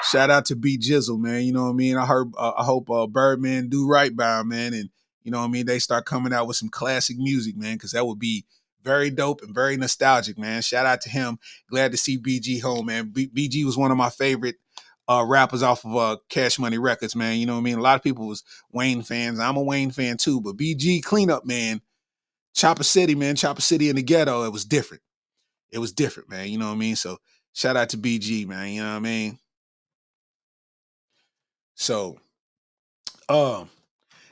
Shout out to B Jizzle, man. You know what I mean? I hope Birdman do right by him, man, and you know what I mean. They start coming out with some classic music, man, because that would be very dope and very nostalgic, man. Shout out to him. Glad to see BG home, man. BG was one of my favorite rappers off of Cash Money Records, man. You know what I mean? A lot of people was Wayne fans. I'm a Wayne fan too, but BG cleanup, man. Chopper City, man. Chopper City in the ghetto. It was different. It was different, man. You know what I mean? So shout out to BG, man. You know what I mean? So um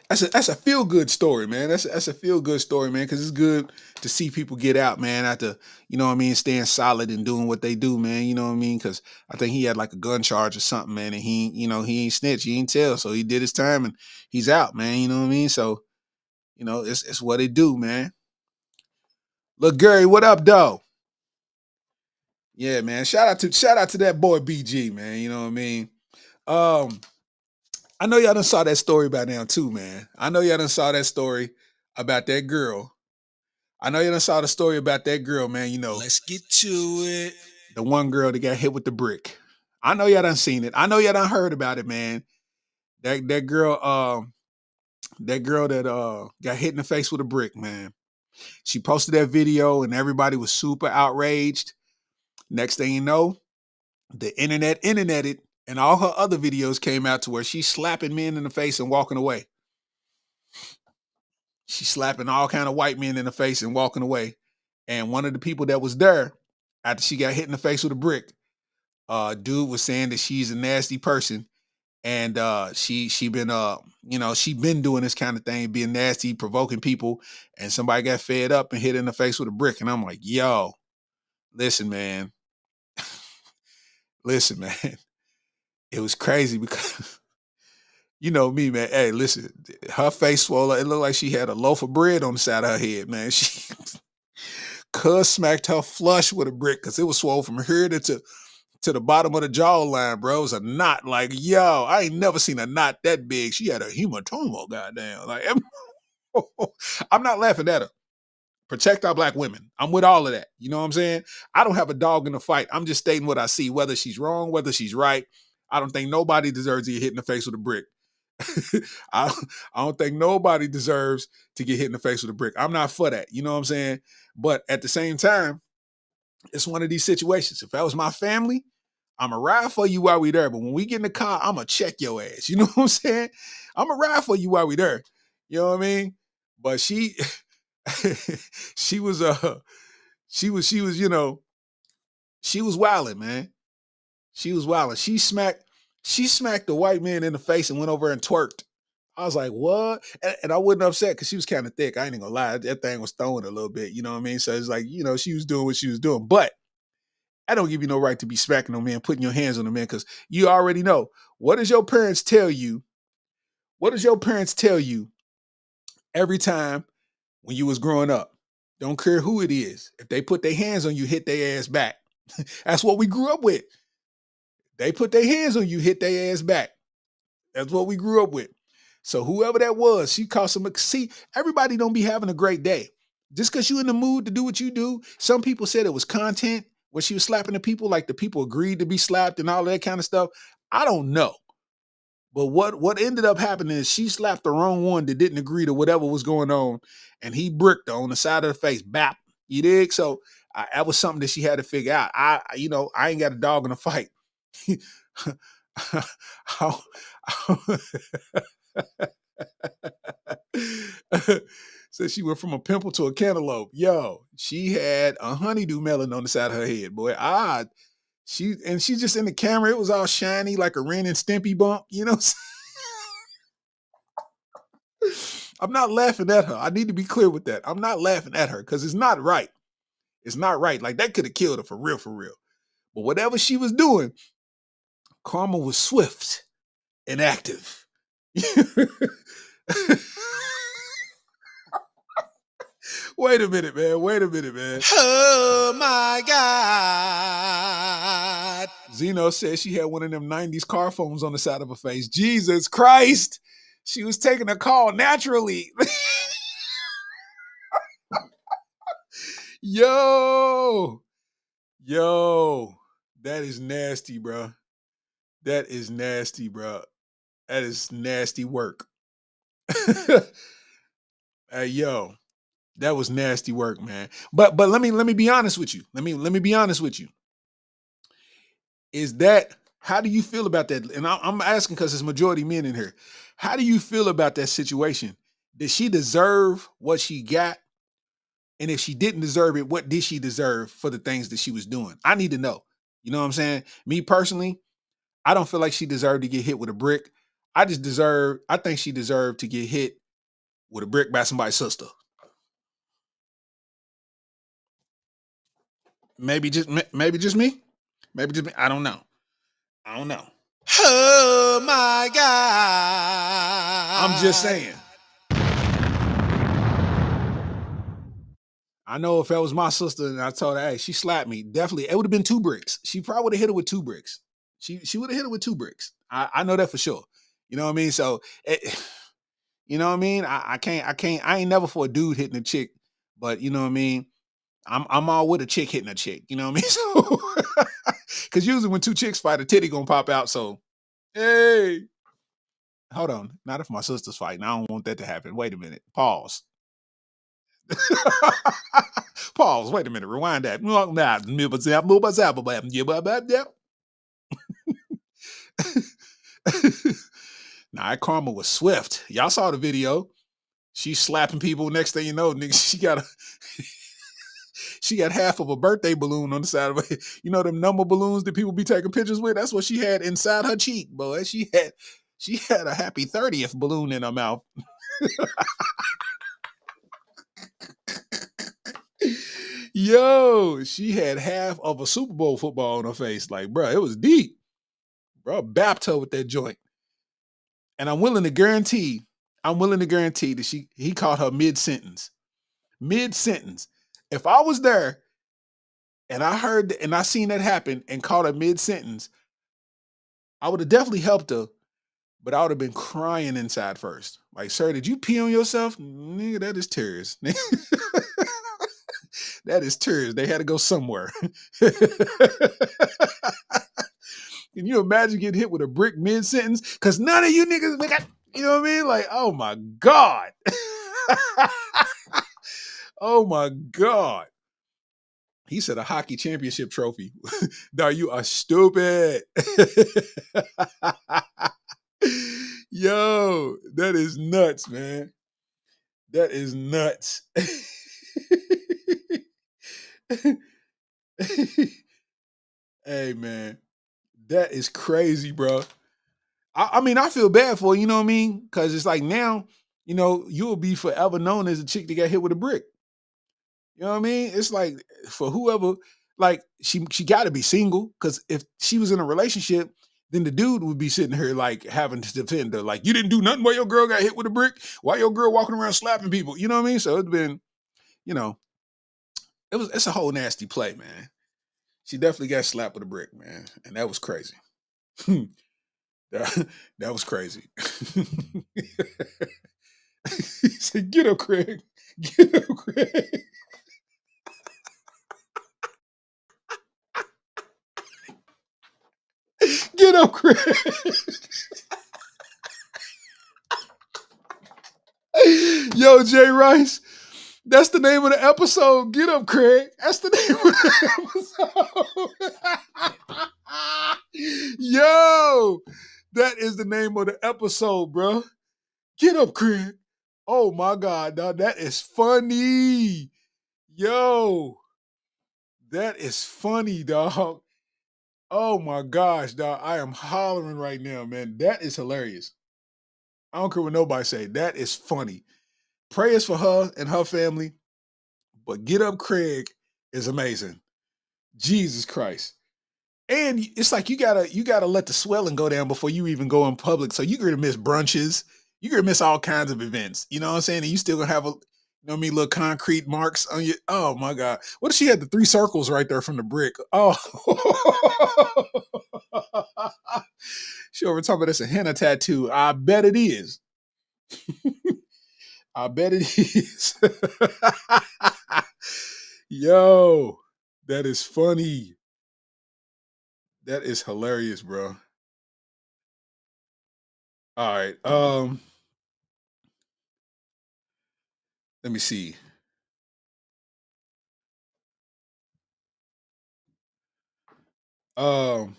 that's a feel good story, man. That's a feel good story, man, because it's good to see people get out, man, after you know what I mean, staying solid and doing what they do, man. You know what I mean? Because I think he had like a gun charge or something, man, and he ain't snitch, he ain't tell, so he did his time and he's out, man. You know what I mean? So it's what they do, man. Look, Gary, what up, though? Yeah, man. Shout out to that boy BG, man. You know what I mean? Um, I know y'all done saw that story by now too, man. I know y'all done saw that story about that girl. I know you done saw the story about that girl, man. Let's get to it. The one girl that got hit with the brick. I know y'all done seen it. I know y'all done heard about it, man. That girl, that girl that got hit in the face with a brick, man. She posted that video and everybody was super outraged. Next thing you know, the interneted, and all her other videos came out to where she's slapping men in the face and walking away. She's slapping all kind of white men in the face and walking away. And one of the people that was there after she got hit in the face with a brick, dude was saying that she's a nasty person, and she been she been doing this kind of thing, being nasty, provoking people, and somebody got fed up and hit in the face with a brick. And I'm like, yo, listen, man, listen, man, it was crazy because you know me, man. Hey, listen, her face swollen. It looked like she had a loaf of bread on the side of her head, man. She cuz smacked her flush with a brick because it was swollen from here to the bottom of the jawline, bro. It was a knot. Like, yo, I ain't never seen a knot that big. She had a hematoma, goddamn. Like, I'm not laughing at her. Protect our black women. I'm with all of that. You know what I'm saying? I don't have a dog in the fight. I'm just stating what I see, whether she's wrong, whether she's right. I don't think nobody deserves to get hit in the face with a brick. I, I don't think nobody deserves to get hit in the face with a brick. I'm not for that. You know what I'm saying? But at the same time, it's one of these situations. If that was my family, I'ma ride for you while we there. But when we get in the car, I'ma check your ass. You know what I'm saying? I'ma ride for you while we there. You know what I mean? But she she was she was wilding, man. She was wilding. She smacked the white man in the face and went over and twerked. I was like, what? And I wasn't upset because she was kind of thick. I ain't gonna lie. That thing was throwing a little bit. You know what I mean? So it's like, she was doing what she was doing. But I don't give you no right to be smacking on men, putting your hands on the man, because you already know. What does your parents tell you? What does your parents tell you every time when you was growing up? Don't care who it is. If they put their hands on you, hit their ass back. That's what we grew up with. They put their hands on you, hit their ass back. That's what we grew up with. So whoever that was, she caused some. See, everybody don't be having a great day. Just because you in the mood to do what you do. Some people said it was content when she was slapping the people, like the people agreed to be slapped and all that kind of stuff. I don't know. But what ended up happening is she slapped the wrong one that didn't agree to whatever was going on, and he bricked her on the side of the face. Bap. You dig? So that was something that she had to figure out. I ain't got a dog in a fight. How- so she went from a pimple to a cantaloupe. Yo, she had a honeydew melon on the side of her head, boy. She's just in the camera. It was all shiny like a Ren and Stimpy bump, you know. I'm not laughing at her. I need to be clear with that. I'm not laughing at her because it's not right. It's not right. Like that could have killed her for real, for real. But whatever she was doing, karma was swift and active. Wait a minute, man. Wait a minute, man. Oh my God. Zeno said she had one of them 90s car phones on the side of her face. Jesus Christ. She was taking a call naturally. Yo. That is nasty, bro. That is nasty, bro. That is nasty work. Hey, yo. That was nasty work, man. But let me be honest with you. Let me be honest with you. Is that how do you feel about that? And I'm asking because there's majority men in here. How do you feel about that situation? Did she deserve what she got? And if she didn't deserve it, what did she deserve for the things that she was doing? I need to know. You know what I'm saying? Me personally, I don't feel like she deserved to get hit with a brick. I think she deserved to get hit with a brick by somebody's sister. Maybe just me. Maybe just me. I don't know. Oh my God. I'm just saying. I know if that was my sister and I told her, hey, she slapped me, definitely, it would have been 2 bricks. She probably would have hit her with 2 bricks. She would have hit her with 2 bricks. I know that for sure. You know what I mean? So, you know what I mean? I ain't never for a dude hitting a chick, but you know what I mean? I'm all with a chick hitting a chick. You know what I mean? So, because usually when 2 chicks fight, a titty gonna pop out. So, hey, hold on. Not if my sister's fighting. I don't want that to happen. Wait a minute. Pause. Pause. Wait a minute. Rewind that. Nah, that karma was swift. Y'all saw the video. She's slapping people. Next thing you know, nigga, she got half of a birthday balloon on the side of it. You know them number balloons that people be taking pictures with? That's what she had inside her cheek, boy. She had a happy 30th balloon in her mouth. Yo, she had half of a Super Bowl football on her face. Like, bro, it was deep. Bro, bapped her with that joint. And I'm willing to guarantee that he caught her mid-sentence. Mid-sentence. If I was there and I heard and I seen that happen and caught her mid-sentence, I would have definitely helped her, but I would have been crying inside first. Like, sir, did you pee on yourself? Nigga, that is tears. That is tears. They had to go somewhere. Can you imagine getting hit with a brick mid-sentence? Because none of you niggas, you know what I mean? Like, oh my God. Oh my God. He said a hockey championship trophy. No, you are stupid. Yo, that is nuts, man. That is nuts. Hey, man. That is crazy, bro. I mean, I feel bad for her, you know what I mean? Because it's like now, you know, you'll be forever known as a chick that got hit with a brick. You know what I mean? It's like for whoever, like she got to be single because if she was in a relationship, then the dude would be sitting here like having to defend her, like you didn't do nothing while your girl got hit with a brick. Why your girl walking around slapping people? You know what I mean? So it's been, you know, it's a whole nasty play, man. She definitely got slapped with a brick, man, and that was crazy. that was crazy. He said, "Get up, Craig. Get up, Craig." Get up, Craig. Yo, Jay Rice. That's the name of the episode. Get up, Craig. That's the name of the episode. Yo, that is the name of the episode, bro. Get up, Craig. Oh my God, dog. That is funny. Yo, that is funny, dog. Oh my gosh, dog. I am hollering right now, man. That is hilarious. I don't care what nobody say. That is funny. Prayers for her and her family, but Get Up Craig is amazing. Jesus Christ. And it's like you gotta let the swelling go down before you even go in public. So you're gonna miss brunches. You're gonna miss all kinds of events. You know what I'm saying? And you still gonna have little concrete marks on you. Oh my God. What if she had the 3 circles right there from the brick? Oh. She over talking about that's a henna tattoo. I bet it is. I bet it is. Yo, that is funny. That is hilarious, bro. All right. Let me see. Um,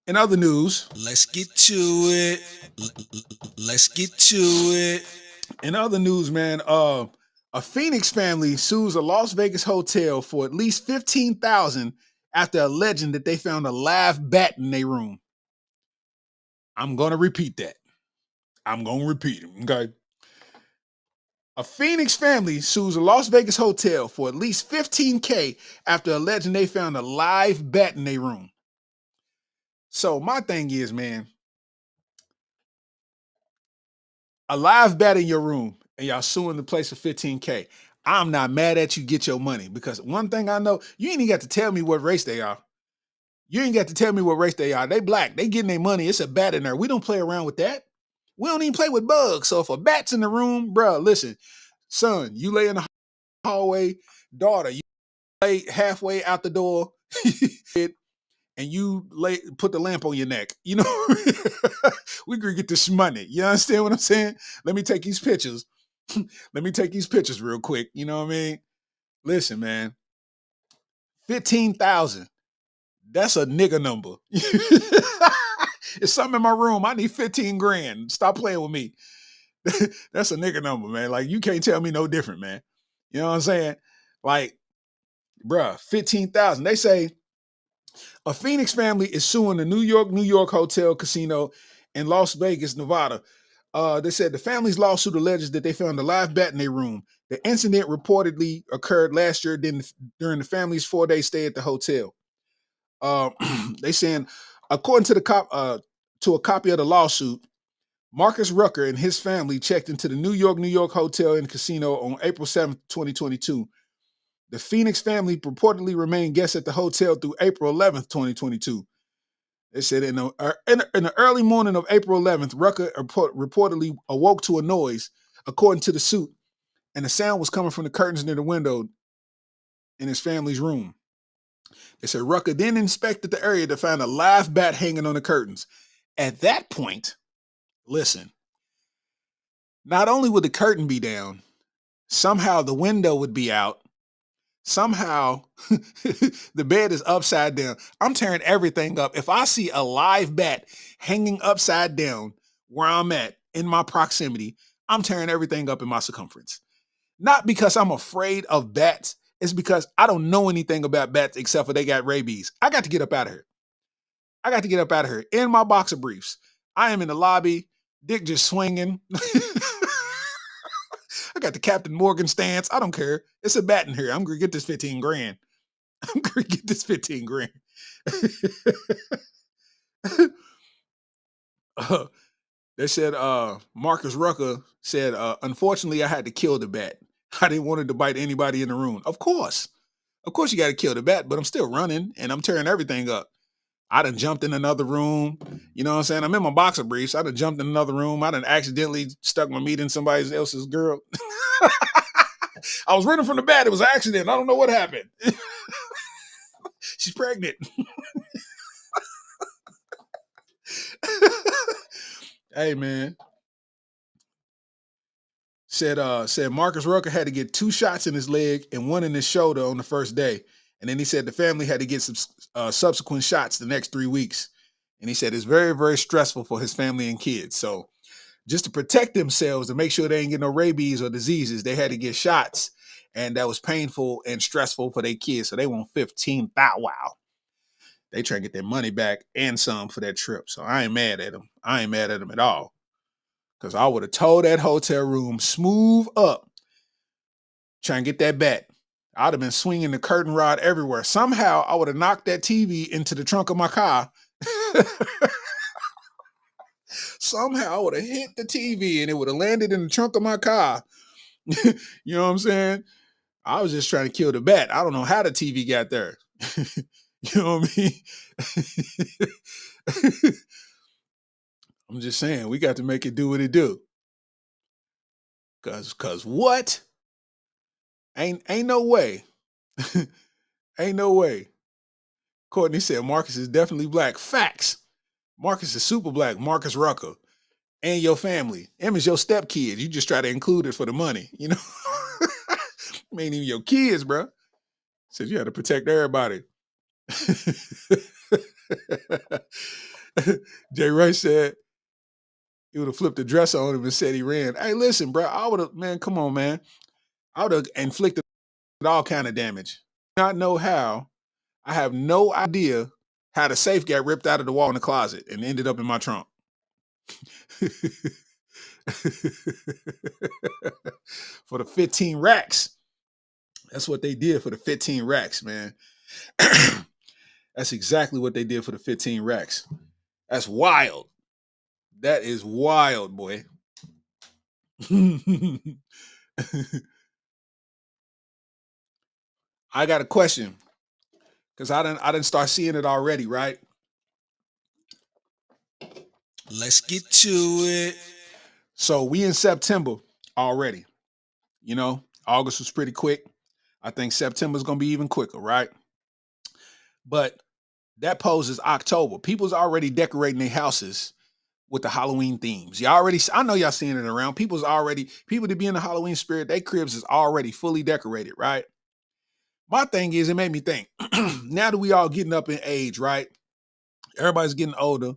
in other news, Let's get to it. Let's get to it. in other news, man, a Phoenix family sues a Las Vegas hotel for at least $15,000 after alleging that they found a live bat in their room. I'm gonna repeat that. I'm gonna repeat it. Okay. A Phoenix family sues a Las Vegas hotel for at least $15K after alleging they found a live bat in their room. So my thing is, man, a live bat in your room and y'all suing the place for $15K. I'm not mad at you. Get your money, because one thing I know, you ain't even got to tell me what race they are. You ain't got to tell me what race they are. They black. They getting their money. It's a bat in there. We don't play around with that. We don't even play with bugs. So if a bat's in the room, bro, listen, son, you lay in the hallway, daughter, you lay halfway out the door, and you put the lamp on your neck. You know, we gonna get this money. You understand what I'm saying? Let me take these pictures. Let me take these pictures real quick. You know what I mean? Listen, man, 15,000. That's a nigga number. It's something in my room. I need 15 grand. Stop playing with me. That's a nigga number, man. Like, you can't tell me no different, man. You know what I'm saying? Like, bruh, 15,000. They say a Phoenix family is suing the New York hotel casino in Las Vegas, Nevada. They said the family's lawsuit alleges that they found a live bat in their room. The incident reportedly occurred last year during the family's 4-day stay at the hotel. Uh, they saying, according to to a copy of the lawsuit, Marcus Rucker and his family checked into the New York hotel and casino on April 7th, 2022. The Phoenix family purportedly remained guests at the hotel through April 11th, 2022. They said in the early morning of April 11th, Rucker reportedly awoke to a noise, according to the suit, and the sound was coming from the curtains near the window in his family's room. They said Rucker then inspected the area to find a live bat hanging on the curtains. At that point, listen, not only would the curtain be down, somehow the window would be out. Somehow the bed is upside down. I'm tearing everything up. If I see a live bat hanging upside down where I'm at in my proximity, I'm tearing everything up in my circumference. Not because I'm afraid of bats. It's because I don't know anything about bats except for they got rabies. I got to get up out of here. I got to get up out of here in my boxer briefs. I am in the lobby, dick just swinging. I got the Captain Morgan stance. I don't care. It's a bat in here. I'm going to get this 15 grand. I'm going to get this 15 grand. They said, Marcus Rucker said, unfortunately, I had to kill the bat. I didn't want it to bite anybody in the room. Of course. Of course you got to kill the bat, but I'm still running and I'm tearing everything up. I done jumped in another room. You know what I'm saying? I'm in my boxer briefs. I done jumped in another room. I done accidentally stuck my meat in somebody else's girl. I was running from the bat. It was an accident. I don't know what happened. She's pregnant. Hey, man. Said Marcus Rucker had to get 2 shots in his leg and 1 in his shoulder on the first day. And then he said the family had to get some subsequent shots the next 3 weeks. And he said it's very, very stressful for his family and kids. So just to protect themselves, to make sure they ain't get no rabies or diseases, they had to get shots. And that was painful and stressful for their kids. So they want 15,000. Wow. They try to get their money back and some for that trip. So I ain't mad at them. I ain't mad at them at all. Because I would have towed that hotel room smooth up, trying to get that bat. I'd have been swinging the curtain rod everywhere. Somehow I would have knocked that TV into the trunk of my car. Somehow I would have hit the TV and it would have landed in the trunk of my car. You know what I'm saying? I was just trying to kill the bat. I don't know how the TV got there. You know what I mean? I'm just saying, we got to make it do what it do. Cause what? Ain't no way. Ain't no way. Courtney said Marcus is definitely black. Facts. Marcus is super black. Marcus Rucker. And your family. Him is your stepkid. You just try to include it for the money. You know? Ain't even your kids, bro. Said you had to protect everybody. Jay Rice said he would have flipped the dress on him and said he ran. Hey, listen, bro. I would have, man, come on, man. I would have inflicted all kind of damage. Not know how. I have no idea how the safe got ripped out of the wall in the closet and ended up in my trunk. For the 15 racks. That's what they did for the 15 racks, man. That's exactly what they did for the 15 racks. That's wild. That is wild, boy. I got a question. Because I didn't start seeing it already, right? Let's get to it. So we in September already. You know, August was pretty quick. I think September's gonna be even quicker, right? But that poses October. People's already decorating their houses with the Halloween themes. I know y'all seeing it around. People to be in the Halloween spirit, their cribs is already fully decorated, right? My thing is, it made me think, now that we all getting up in age, right? Everybody's getting older.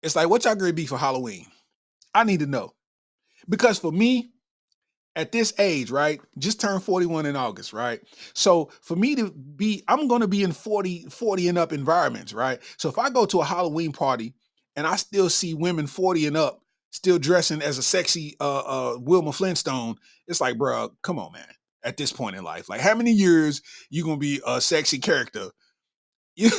It's like, what y'all gonna be for Halloween? I need to know. Because for me, at this age, right? Just turned 41 in August, right? So for me to be, I'm going to be in 40 and up environments, right? So if I go to a Halloween party and I still see women 40 and up still dressing as a sexy Wilma Flintstone, it's like, bro, come on, man. At this point in life, like how many years you going to be a sexy character? You,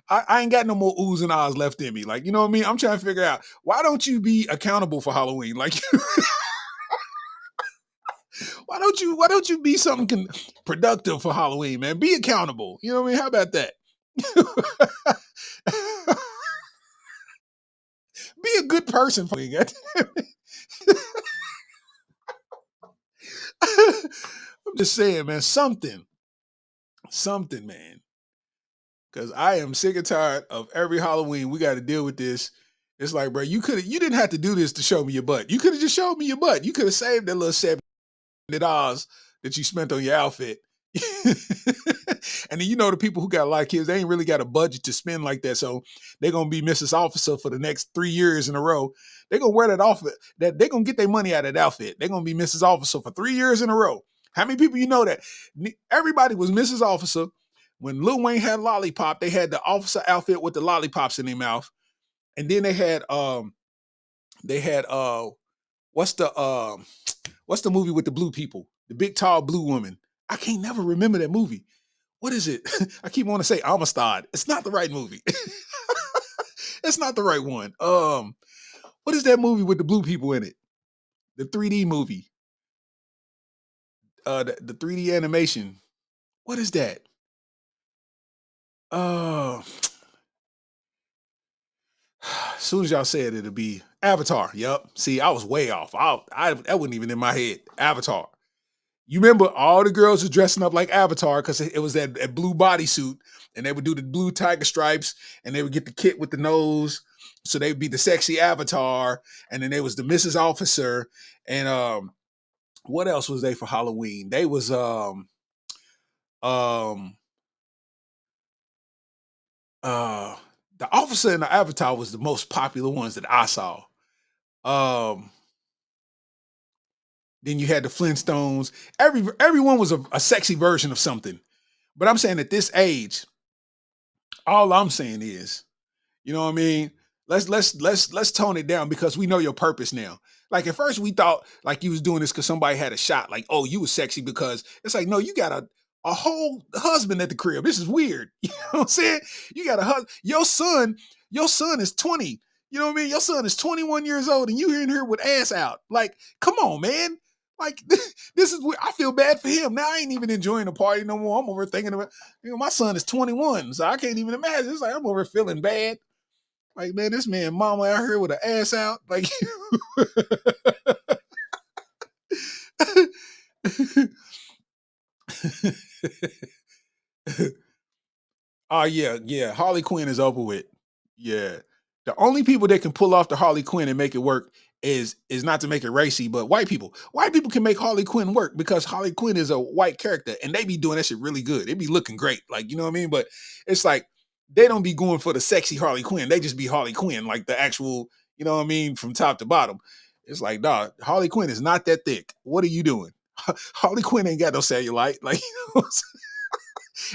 I ain't got no more oohs and ahs left in me. Like, you know what I mean? I'm trying to figure out, why don't you be accountable for Halloween? Like, why don't you be something productive for Halloween, man? Be accountable. You know what I mean? How about that? Be a good person for me. I'm just saying, man, something, man. Because I am sick and tired of every Halloween we got to deal with this. It's like, bro, you didn't have to do this to show me your butt. You could have just showed me your butt. You could have saved that little $70 that you spent on your outfit. And then, you know, the people who got a lot of kids, they ain't really got a budget to spend like that. So they're going to be Mrs. Officer for the next 3 years in a row. They're going to wear that outfit. They're going to get their money out of that outfit. They're going to be Mrs. Officer for 3 years in a row. How many people you know that? Everybody was Mrs. Officer. When Lil Wayne had Lollipop, they had the officer outfit with the lollipops in their mouth. And then they had what's the movie with the blue people? The big tall blue woman. I can't never remember that movie. What is it? I keep wanting to say Amistad. It's not the right movie. It's not the right one. What is that movie with the blue people in it? The 3D movie. The 3D animation. What is that? As soon as y'all said it, it'll be Avatar. Yup. See, I was way off. That wasn't even in my head. Avatar. You remember all the girls was dressing up like Avatar because it was that blue bodysuit, and they would do the blue tiger stripes, and they would get the kit with the nose, so they'd be the sexy Avatar, and then there was the Mrs. Officer, and what else was they for Halloween? They was um the Officer and the Avatar was the most popular ones that I saw. Um, then you had the Flintstones. Everyone was a sexy version of something. But I'm saying at this age, all I'm saying is, you know what I mean? let's tone it down because we know your purpose now. Like at first we thought like you was doing this because somebody had a shot. Like, oh, you was sexy because it's like, no, you got a whole husband at the crib. This is weird. You know what I'm saying? You got a husband. Your son is 20. You know what I mean? Your son is 21 years old and you in here with ass out. Like, come on, man. Like this is I feel bad for him. Now I ain't even enjoying the party no more. I'm over thinking about, my son is 21, so I can't even imagine. It's like I'm over feeling bad. Like, man, this man mama out here with an ass out. Like oh yeah, yeah. Harley Quinn is over with. Yeah. The only people that can pull off the Harley Quinn and make it work is not to make it racy, but white people. White people can make Harley Quinn work because Harley Quinn is a white character and they be doing that shit really good. They be looking great. Like, you know what I mean? But it's like they don't be going for the sexy Harley Quinn. They just be Harley Quinn, like the actual, you know what I mean, from top to bottom. It's like, dog, Harley Quinn is not that thick. What are you doing? Harley Quinn ain't got no cellulite. Like, you know,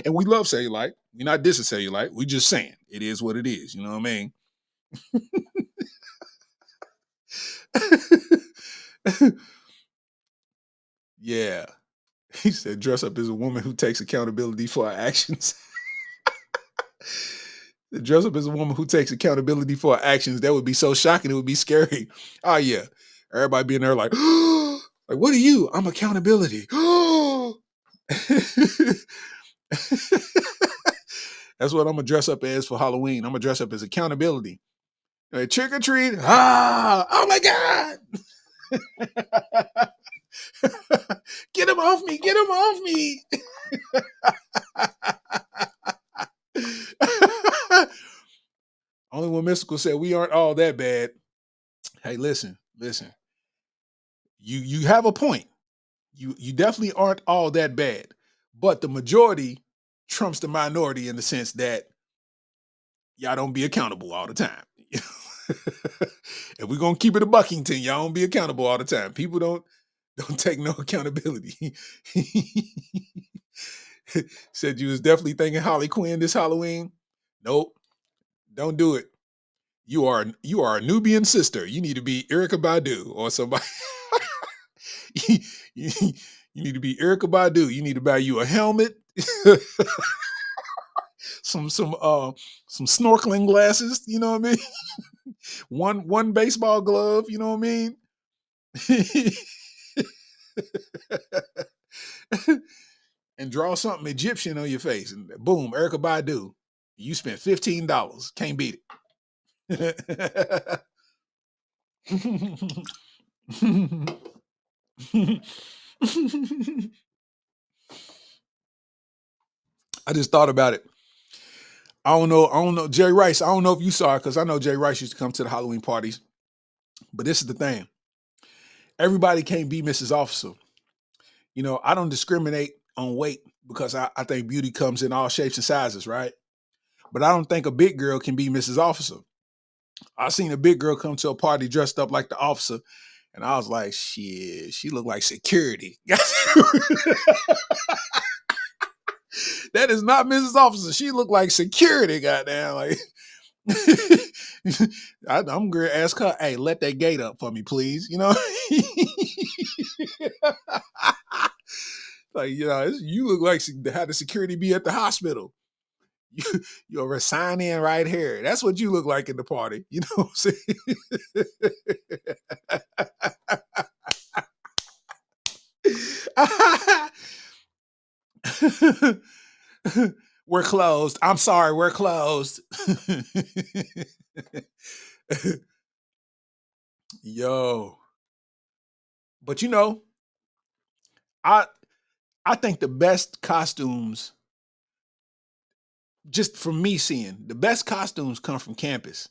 and we love cellulite. We're not dissing cellulite. We just saying it is what it is. You know what I mean? Yeah. He said, dress up as a woman who takes accountability for her actions. Dress up as a woman who takes accountability for her actions. That would be so shocking. It would be scary. Oh, yeah. Everybody being there like, like, what are you? I'm accountability. That's what I'm going to dress up as for Halloween. I'm going to dress up as accountability. Like, trick or treat. Ah, oh my God. Get him off me. Get him off me. Only when Mystical said we aren't all that bad. Hey, listen. You have a point. You definitely aren't all that bad. But the majority trumps the minority in the sense that y'all don't be accountable all the time. If we're gonna keep it a Buckington, y'all don't be accountable all the time. People don't take no accountability. Said you was definitely thinking Harley Quinn this Halloween. Nope, don't do it. You are a Nubian sister. You need to be Erica Badu or somebody. you, you need to be Erica Badu. You need to buy you a helmet, some snorkeling glasses. You know what I mean? one baseball glove. You know what I mean? And draw something Egyptian on your face, and boom, Erica Badu. You spent $15. Can't beat it. I just thought about it. I don't know. Jerry Rice, I don't know if you saw it because I know Jerry Rice used to come to the Halloween parties. But this is the thing. Everybody can't be Mrs. Officer. You know, I don't discriminate on weight because I think beauty comes in all shapes and sizes, right? But I don't think a big girl can be Mrs. Officer. I seen a big girl come to a party dressed up like the officer, and I was like, shit, she looked like security. That is not Mrs. Officer. She looked like security, goddamn. Like, I'm gonna ask her, hey, let that gate up for me, please. You know, like, you know, you look like how the security be at the hospital. You're a sign in right here. That's what you look like in the party. You know what I'm saying? We're closed. I'm sorry, we're closed. Yo. But you know, I I think the best costumes, just from me seeing, the best costumes come from campus.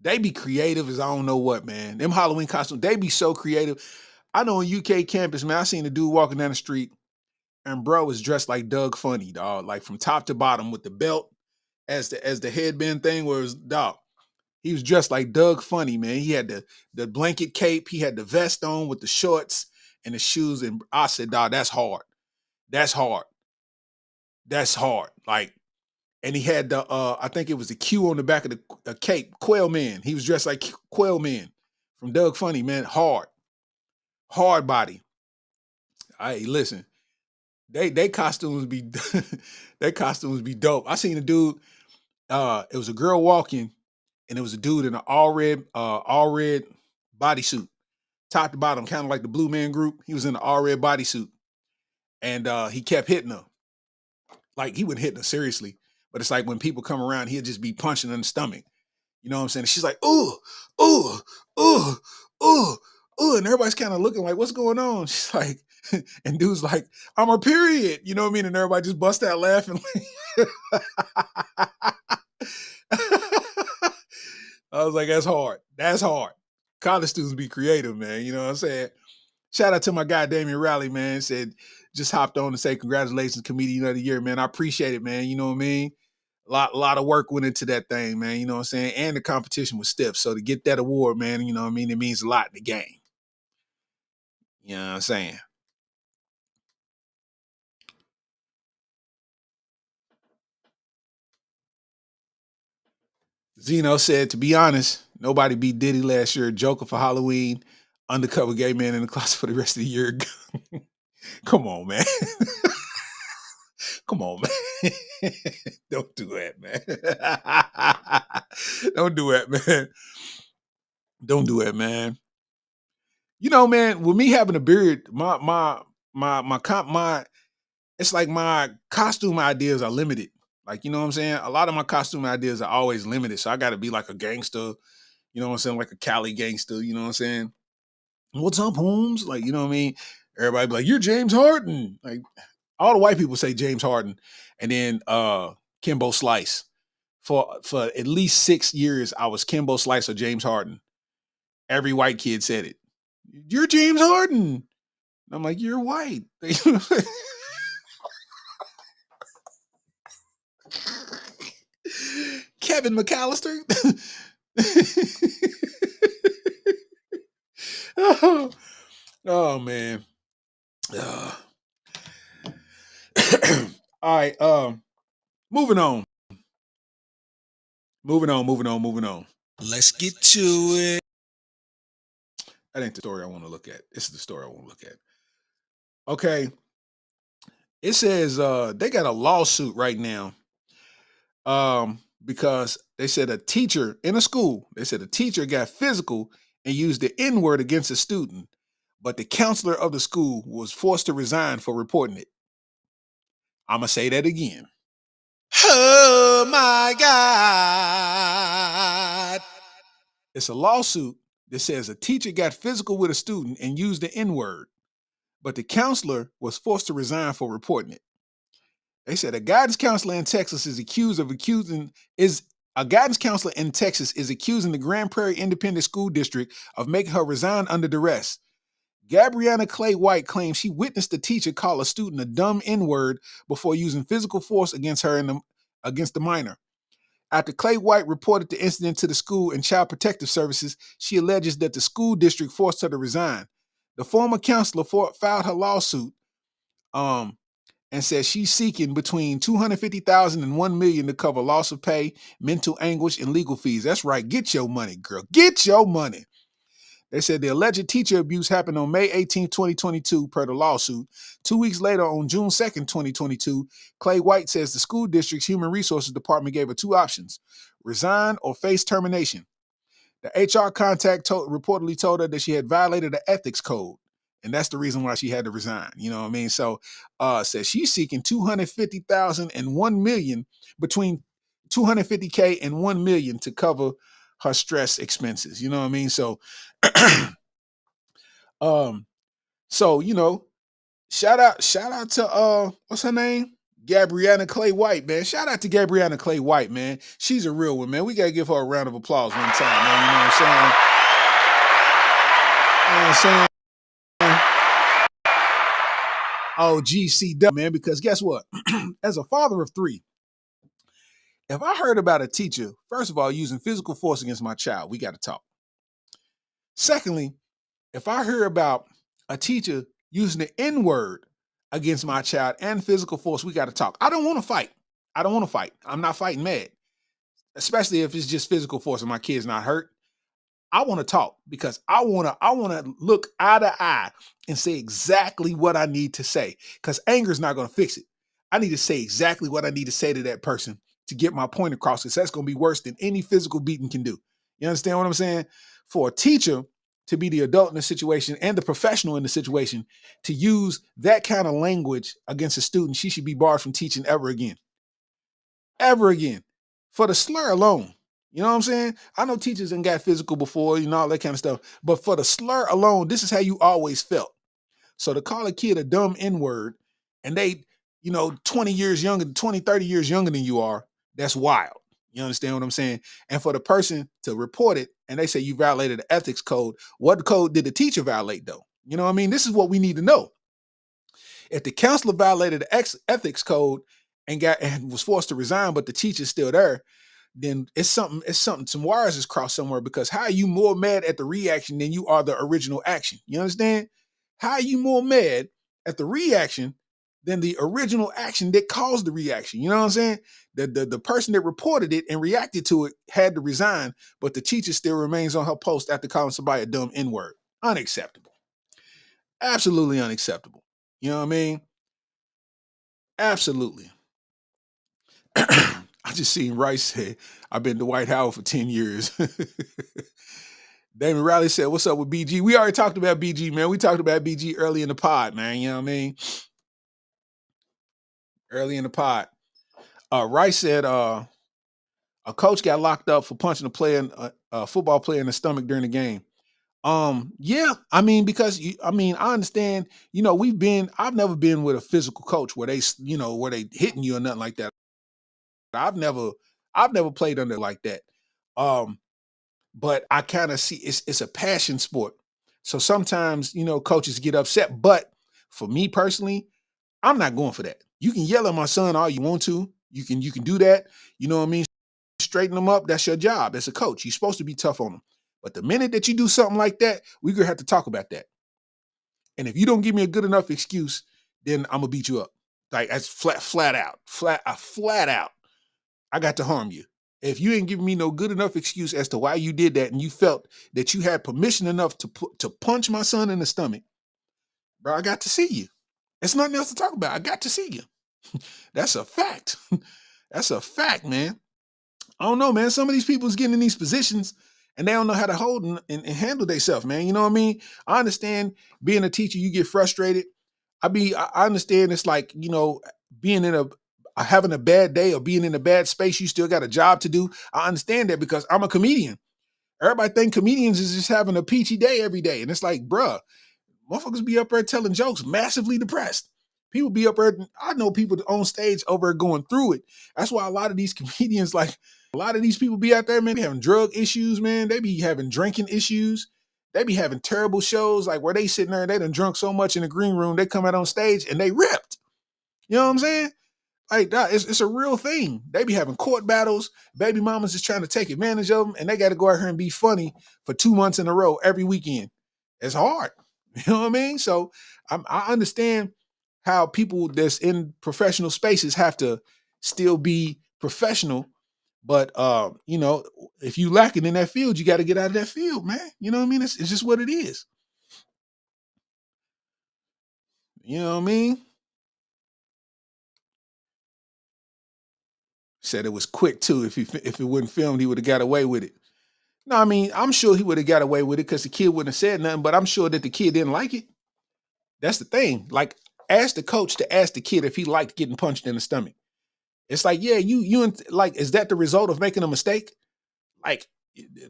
They be creative as I don't know what, man. Them Halloween costumes, they be so creative. I know on UK campus, man, I seen a dude walking down the street and bro was dressed like Doug Funny, dog. Like from top to bottom with the belt as the headband thing was, dog. He was dressed like Doug Funny, man. He had the blanket cape, he had the vest on with the shorts and the shoes. And I said, dog, that's hard. That's hard. That's hard. Like, and he had the I think it was the Q on the back of the cape, Quail Man. He was dressed like Quail Man from Doug Funny, man. Hard body. Hey, listen, they costumes be their costumes be dope. I seen a dude. It was a girl walking, and it was a dude in an all red bodysuit, top to bottom, kind of like the Blue Man Group. He was in an all red bodysuit, and he kept hitting her. Like he wouldn't hit her seriously, but it's like when people come around, he'd just be punching her in the stomach. You know what I'm saying? And she's like, ooh, ooh, ooh, ooh, ooh. And everybody's kind of looking like, what's going on? She's like, and dude's like, I'm a period. You know what I mean? And everybody just bust out laughing. I was like, that's hard. That's hard. College students be creative, man. You know what I'm saying? Shout out to my guy, Damian Riley, man. Said, just hopped on to say, congratulations, comedian of the year, man. I appreciate it, man. You know what I mean? A lot of work went into that thing, man. You know what I'm saying? And the competition was stiff. So to get that award, man, you know what I mean? It means a lot in the game. You know what I'm saying? Zeno said, to be honest, nobody beat Diddy last year. Joker for Halloween, undercover gay man in the closet for the rest of the year. Come on, man. Come on, man. Don't do that, man. Don't do that, man. Don't do that, man. You know, man, with me having a beard, my it's like my costume ideas are limited. Like, you know what I'm saying? A lot of my costume ideas are always limited. So I gotta be like a gangster, you know what I'm saying? Like a Cali gangster, you know what I'm saying? What's up, Holmes? Like, you know what I mean? Everybody be like, you're James Harden. Like all the white people say James Harden. And then Kimbo Slice. For at least 6 years, I was Kimbo Slice or James Harden. Every white kid said it. You're James Harden. And I'm like, you're white. Kevin McAllister. oh, oh, man. All right. Moving on. Moving on. Let's get to it. That ain't the story I want to look at. This is the story I want to look at. Okay. It says they got a lawsuit right now. Because they said a teacher in a school, they said a teacher got physical and used the N-word against a student, but the counselor of the school was forced to resign for reporting it. I'm gonna say that again. Oh my God. It's a lawsuit that says a teacher got physical with a student and used the N-word, but the counselor was forced to resign for reporting it. They said a guidance counselor in Texas is a guidance counselor in Texas is accusing the Grand Prairie Independent School District of making her resign under duress. Gabriana Clay White claims she witnessed the teacher call a student a dumb N-word before using physical force against her against the minor. After Clay White reported the incident to the school and Child Protective Services, she alleges that the school district forced her to resign. The former counselor filed her lawsuit and says she's seeking between $250,000 and $1 million to cover loss of pay, mental anguish, and legal fees. That's right. Get your money, girl. Get your money. They said the alleged teacher abuse happened on May 18, 2022, per the lawsuit. 2 weeks later, on June 2nd, 2022, Clay White says the school district's human resources department gave her two options: resign or face termination. The HR contact reportedly told her that she had violated the ethics code, and that's the reason why she had to resign. You know what I mean? So, says she's seeking $250,000 and $1 million, between $250K and $1 million, to cover her stress expenses. You know what I mean? So, um, you know, shout out to what's her name? Gabriana Clay White, man. Shout out to Gabriana Clay White, man. She's a real one, man. We gotta give her a round of applause one time, man. You know what I'm saying? You know what I'm saying? Oh, GCW, man, because guess what? As a father of three, if I heard about a teacher, first of all, using physical force against my child, we got to talk. Secondly, if I hear about a teacher using the N-word against my child and physical force, we got to talk. I don't want to fight. I don't want to fight. I'm not fighting mad, especially if it's just physical force and my kid's not hurt. I want to talk because I want to look eye to eye and say exactly what I need to say because anger is not going to fix it. I need to say exactly what I need to say to that person to get my point across because that's going to be worse than any physical beating can do. You understand what I'm saying? For a teacher to be the adult in the situation and the professional in the situation to use that kind of language against a student, she should be barred from teaching ever again. Ever again. For the slur alone. You know what I'm saying? I know teachers ain't got physical before, all that kind of stuff. But for the slur alone, this is how you always felt. So to call a kid a dumb N-word and they, 20 years younger, 20, 30 years younger than you are, that's wild. You understand what I'm saying? And for the person to report it and they say you violated the ethics code, what code did the teacher violate though? You know what I mean? This is what we need to know. If the counselor violated the ethics code and was forced to resign, but the teacher's still there, then some wires is crossed somewhere because how are you more mad at the reaction than you are the original action? You understand? How are you more mad at the reaction than the original action that caused the reaction? You know what I'm saying? The person that reported it and reacted to it had to resign, but the teacher still remains on her post after calling somebody a dumb N-word. Unacceptable. Absolutely unacceptable. You know what I mean? Absolutely. I just seen Rice say, I've been to White House for 10 years. Damon Riley said, what's up with BG? We already talked about BG, man. We talked about BG early in the pod, man. You know what I mean? Early in the pod. Rice said a coach got locked up for punching a football player in the stomach during the game. Yeah, I mean, because I understand, I've never been with a physical coach where where they hitting you or nothing like that. I've never played under like that. But I kind of see it's a passion sport. So sometimes, coaches get upset. But for me personally, I'm not going for that. You can yell at my son all you want to. You can do that. You know what I mean? Straighten them up. That's your job as a coach. You're supposed to be tough on them. But the minute that you do something like that, we're gonna have to talk about that. And if you don't give me a good enough excuse, then I'm gonna beat you up. Like that's flat out. Flat out. I got to harm you. If you ain't giving me no good enough excuse as to why you did that and you felt that you had permission enough to punch my son in the stomach, bro, I got to see you. It's nothing else to talk about. I got to see you. That's a fact. That's a fact, man. I don't know, man. Some of these people's getting in these positions and they don't know how to hold and handle themselves, man. You know what I mean? I understand being a teacher, you get frustrated. I understand it's like, being in having a bad day or being in a bad space, you still got a job to do. I understand that because I'm a comedian. Everybody think comedians is just having a peachy day every day. And it's like, bruh, motherfuckers be up there telling jokes, massively depressed. People be up there. I know people on stage over there going through it. That's why a lot of these comedians, like a lot of these people be out there, man, they having drug issues, man. They be having drinking issues. They be having terrible shows like where they sitting there and they done drunk so much in the green room, they come out on stage and they ripped. You know what I'm saying? Like that, it's a real thing. They be having court battles. Baby mamas is trying to take advantage of them, and they got to go out here and be funny for 2 months in a row every weekend. It's hard. You know what I mean? So I understand how people that's in professional spaces have to still be professional, but if you lacking in that field, you got to get out of that field, man. You know what I mean? It's just what it is. You know what I mean? Said it was quick too. If it wasn't filmed, he would have got away with it. No, I mean, I'm sure he would have got away with it because the kid wouldn't have said nothing, but I'm sure that the kid didn't like it. That's the thing. Like, ask the coach to ask the kid if he liked getting punched in the stomach. It's like, yeah, like, is that the result of making a mistake? Like,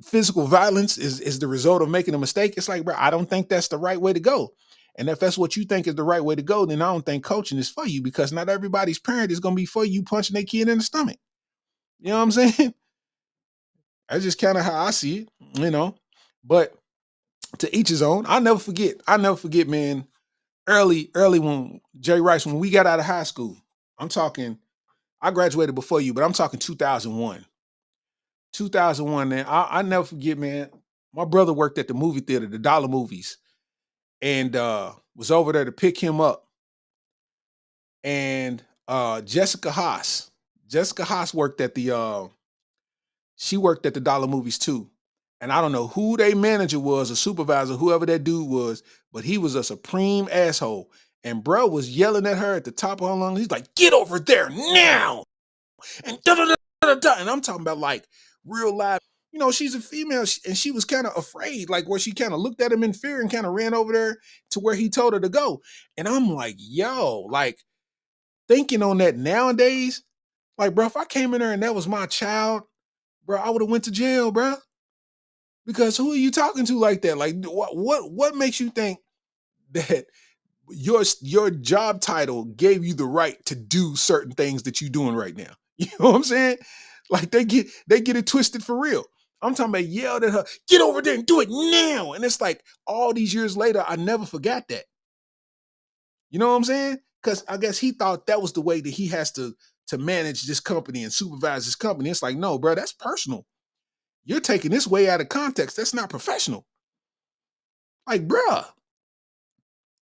physical violence is the result of making a mistake. It's like, bro, I don't think that's the right way to go. And if that's what you think is the right way to go, then I don't think coaching is for you because not everybody's parent is going to be for you punching their kid in the stomach. You know what I'm saying? That's just kind of how I see it. But to each his own. I'll never forget. Man. Early when Jay Rice, when we got out of high school, I'm talking. I graduated before you, but I'm talking 2001. 2001, man. I never forget, man. My brother worked at the movie theater, the Dollar Movies, and was over there to pick him up. And Jessica Haas, Jessica Haas worked at the she worked at the Dollar Movies too. And I don't know who their manager was, a supervisor, whoever that dude was, but he was a supreme asshole. And bro was yelling at her at the top of her lungs. He's like, "Get over there now!" And da da da da da. And I'm talking about like real live. You know, she's a female, and she was kind of afraid, like where she kind of looked at him in fear and kind of ran over there to where he told her to go. And I'm like, yo, like thinking on that nowadays, like, bro, if I came in there and that was my child, bro, I would have went to jail, bro. Because who are you talking to like that? Like, what makes you think that your job title gave you the right to do certain things that you're doing right now? You know what I'm saying? Like they get it twisted for real. I'm talking about yelled at her, "Get over there and do it now!" And it's like all these years later, I never forgot that. You know what I'm saying? Because I guess he thought that was the way that he has to manage this company and supervise this company. It's like, no, bro, that's personal. You're taking this way out of context. That's not professional. Like, bruh,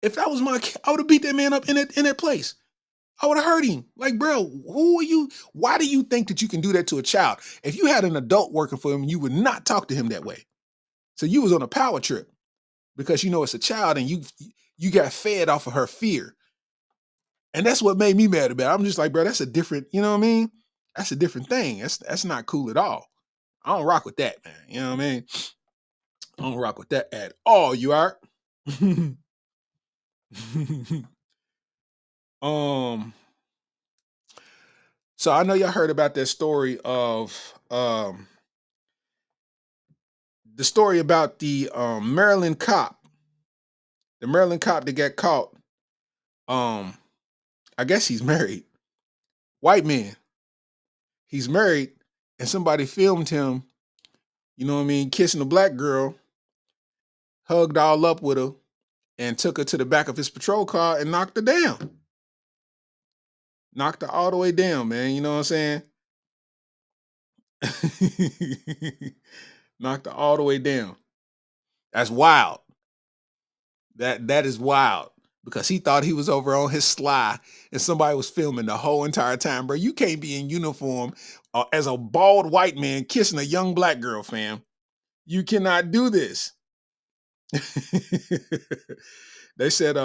if that was my kid, I would have beat that man up in that place. I would have hurt him. Like, bro, who are you? Why do you think that you can do that to a child? If you had an adult working for him, you would not talk to him that way. So you was on a power trip because you know it's a child and you got fed off of her fear. And that's what made me mad about it. I'm just like, bro, that's a different, you know what I mean? That's a different thing. That's not cool at all. I don't rock with that, man. You know what I mean? I don't rock with that at all, you are. um so I know y'all heard about that story of the story about the Maryland cop. The Maryland cop that got caught. Um I guess he's married. White man. He's married and somebody filmed him, you know what I mean, kissing a black girl, hugged all up with her, and took her to the back of his patrol car and knocked her down. Knocked her all the way down, man. You know what I'm saying? Knocked her all the way down. That's wild. That is wild. Because he thought he was over on his sly and somebody was filming the whole entire time. Bro, you can't be in uniform as a bald white man kissing a young black girl, fam. You cannot do this. they said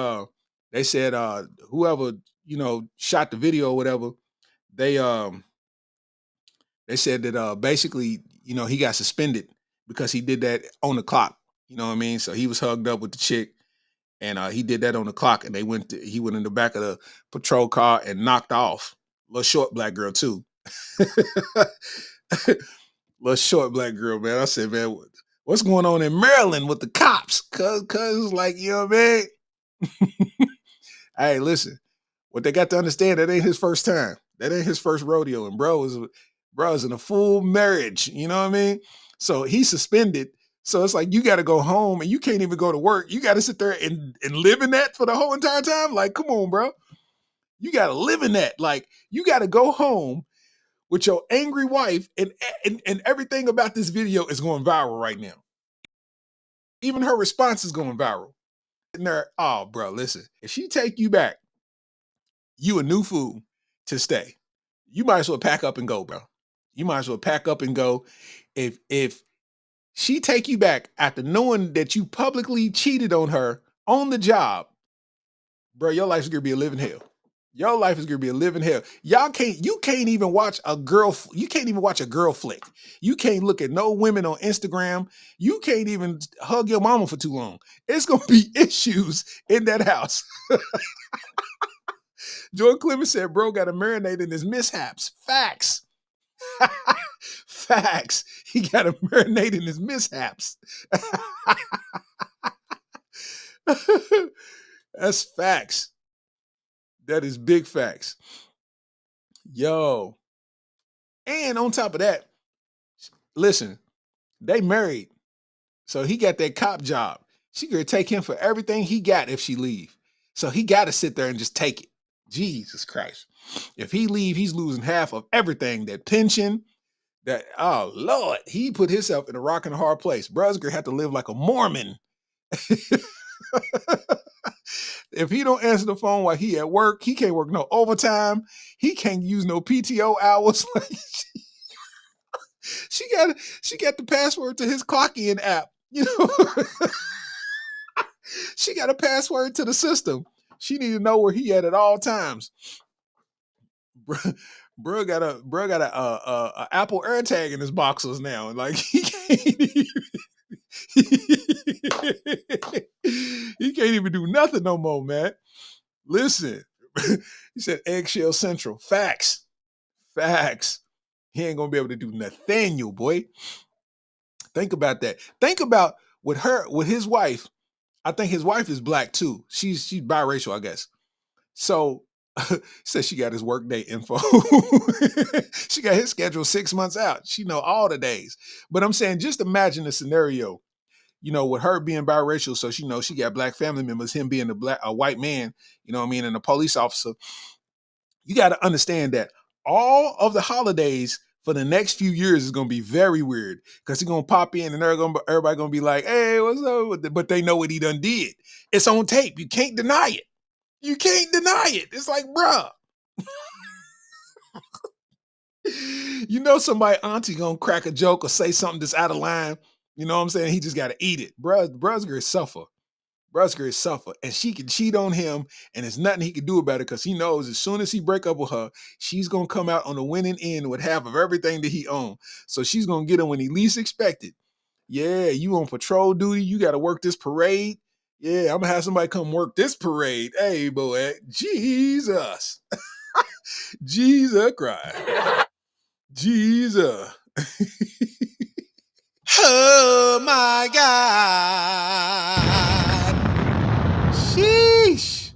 whoever, you know, shot the video or whatever, they said that basically, you know, he got suspended because he did that on the clock. You know what I mean? So he was hugged up with the chick and he did that on the clock and he went in the back of the patrol car and knocked off a little short black girl too. Little short black girl, man. I said, man, what's going on in Maryland with the cops? Cause like, you know what I mean? Hey, listen, what they got to understand, that ain't his first time. That ain't his first rodeo. And bro is in a full marriage. You know what I mean? So he's suspended. So it's like you got to go home and you can't even go to work. You got to sit there and live in that for the whole entire time. Like, come on, bro. You got to live in that. Like, you got to go home with your angry wife and everything about this video is going viral right now. Even her response is going viral. And they're, oh, bro, listen, if she take you back, you a new fool to stay. You might as well pack up and go, bro. You might as well pack up and go. If she take you back after knowing that you publicly cheated on her on the job, bro, your life's gonna be a living hell. Your life is gonna be a living hell. You can't even watch a girl flick. You can't look at no women on Instagram. You can't even hug your mama for too long. It's gonna be issues in that house. Joy Clemens said, bro got to marinate in his mishaps. Facts. Facts. He got to marinate in his mishaps. That's facts. That is big facts. Yo. And on top of that, listen, they married. So he got that cop job. She gonna take him for everything he got if she leave. So he got to sit there and just take it. Jesus Christ. If he leave, he's losing half of everything. That pension, that, oh Lord, he put himself in a rock and a hard place. Bruh's gonna have to live like a Mormon. If he don't answer the phone while he at work, he can't work no overtime. He can't use no PTO hours. She got the password to his clock in app. You know, she got a password to the system. She need to know where he at all times. Bro got a Apple AirTag in his boxers now. Like he can't he can't even do nothing no more, man. Listen, he said eggshell central. Facts. He ain't gonna be able to do Nathaniel, boy. Think about that. Think about with his wife. I think his wife is black too. She's biracial, I guess. So says she got his workday info. She got his schedule 6 months out. She know all the days. But I'm saying, just imagine a scenario, with her being biracial, so she knows she got black family members, him being a white man, you know what I mean, and a police officer. You got to understand that all of the holidays for the next few years is going to be very weird, because he's going to pop in and everybody going to be like, hey, what's up? But they know what he done did. It's on tape. You can't deny it. It's like, bruh. Somebody auntie gonna crack a joke or say something that's out of line. You know what I'm saying? He just gotta eat it. Bruh's gonna suffer. And she can cheat on him, and there's nothing he can do about it, because he knows as soon as he break up with her, she's gonna come out on the winning end with half of everything that he owns. So she's gonna get him when he least expected. Yeah, you on patrol duty, you gotta work this parade. Yeah, I'm gonna have somebody come work this parade. Hey, boy, Jesus. Jesus Christ. Jesus. Oh my God. Sheesh.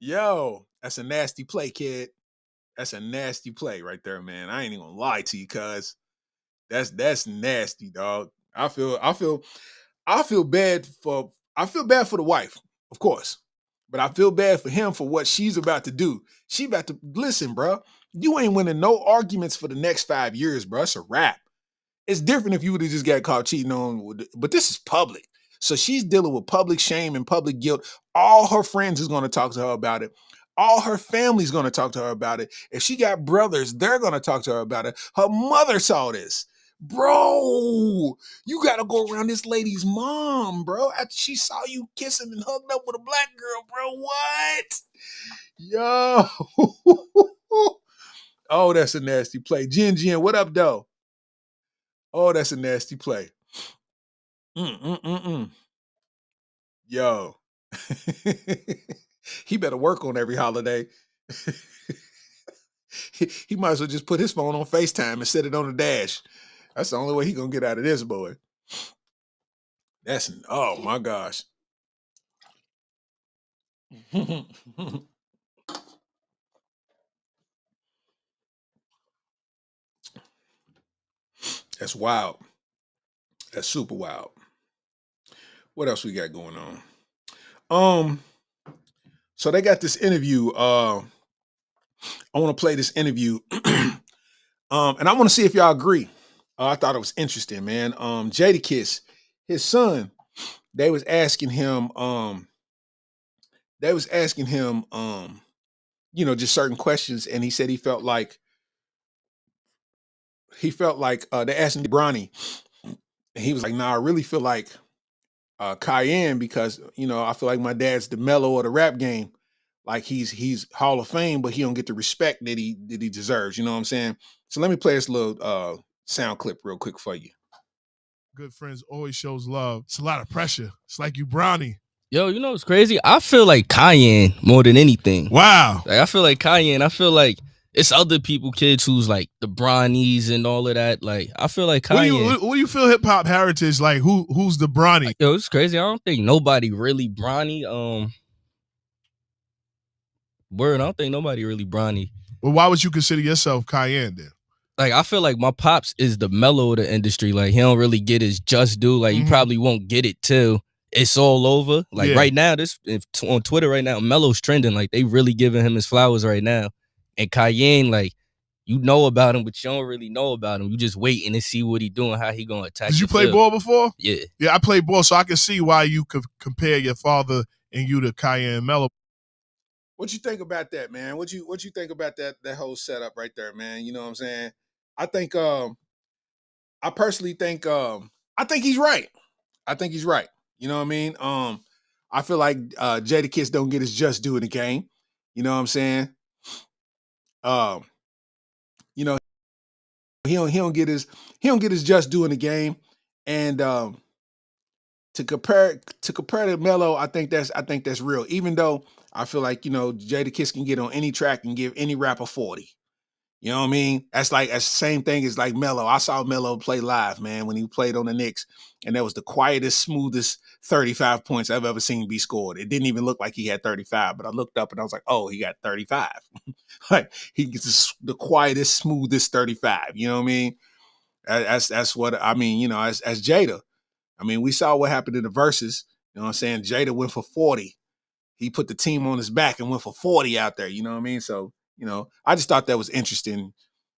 Yo, that's a nasty play, kid. That's a nasty play right there, man. I ain't even gonna lie to you, cuz that's nasty, dog. I feel bad for the wife, of course. But I feel bad for him for what she's about to do. She about to listen, bro. You ain't winning no arguments for the next 5 years, bro. It's a wrap. It's different if you would have just got caught cheating on, but this is public. So she's dealing with public shame and public guilt. All her friends is going to talk to her about it. All her family's going to talk to her about it. If she got brothers, they're going to talk to her about it. Her mother saw this. Bro, you got to go around this lady's mom, bro. After she saw you kissing and hugged up with a black girl, bro. What? Yo. Oh, that's a nasty play. Jen, what up, though? Oh, that's a nasty play. Yo. He better work on every holiday. He might as well just put his phone on FaceTime and set it on the dash. That's the only way he gonna get out of this, boy. Oh my gosh. That's wild. That's super wild. What else we got going on? So they got this interview. I want to play this interview. And I want to see if y'all agree. I thought it was interesting, man. Jadakiss, his son, they was asking him, just certain questions, and he said he felt like they asked him Bronny, and he was like, "Nah, I really feel like Cayenne, because I feel like my dad's the mellow of the rap game. Like he's Hall of Fame, but he don't get the respect that he deserves. You know what I'm saying?" So let me play this little sound clip real quick for you. Good friends always shows love. It's a lot of pressure. It's like you Bronny. Yo, you know what's crazy? I feel like Cayenne more than anything. Wow. Like I feel like Cayenne. I feel like it's other people, kids who's like the Bronnies and all of that. Like I feel like Cayenne. What do you feel hip hop heritage like? Who's the Bronny? Like, yo, it's crazy. I don't think nobody really Bronny. I don't think nobody really Bronny. Well, why would you consider yourself Cayenne then? Like I feel like my pops is the mellow of the industry. Like he don't really get his just due. Like you probably won't get it till it's all over. Like right now, on Twitter right now, Mello's trending. Like they really giving him his flowers right now. And Cayenne, like you know about him, but you don't really know about him. You just waiting to see what he doing, how he gonna attack. Did you play ball before? Yeah. Yeah, I played ball, so I can see why you could compare your father and you to Kanye and Melo. What you think about that, man? What you think about that whole setup right there, man? You know what I'm saying? I think I personally think I think he's right. I think he's right. You know what I mean? I feel like Jadakiss don't get his just due in the game. You know what I'm saying? Um, you know, he don't get his just due in the game. And to compare to Melo, I think that's real. Even though I feel like, Jadakiss can get on any track and give any rapper 40. You know what I mean? That's the same thing as like Melo. I saw Melo play live, man, when he played on the Knicks, and that was the quietest, smoothest 35 points I've ever seen be scored. It didn't even look like he had 35, but I looked up and I was like, oh, he got 35. Like he gets the quietest, smoothest 35. You know what I mean? That's what I mean. As Jada, I mean, we saw what happened in the verses. You know what I'm saying? Jada went for 40. He put the team on his back and went for 40 out there. You know what I mean? So, I just thought that was interesting.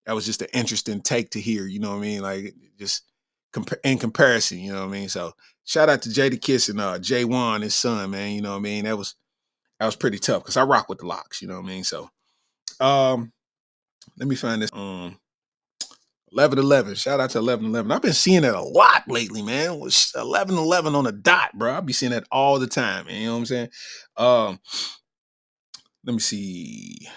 That was just an interesting take to hear. You know what I mean? Like just in comparison. You know what I mean? So shout out to Jadakiss and J1, his son, man. You know what I mean? That was pretty tough because I rock with the locks. You know what I mean? So, let me find this. 11-11. Shout out to 11-11. I've been seeing it a lot lately, man. 11-11 on the dot, bro. I'll be seeing that all the time, man. You know what I'm saying? Let me see.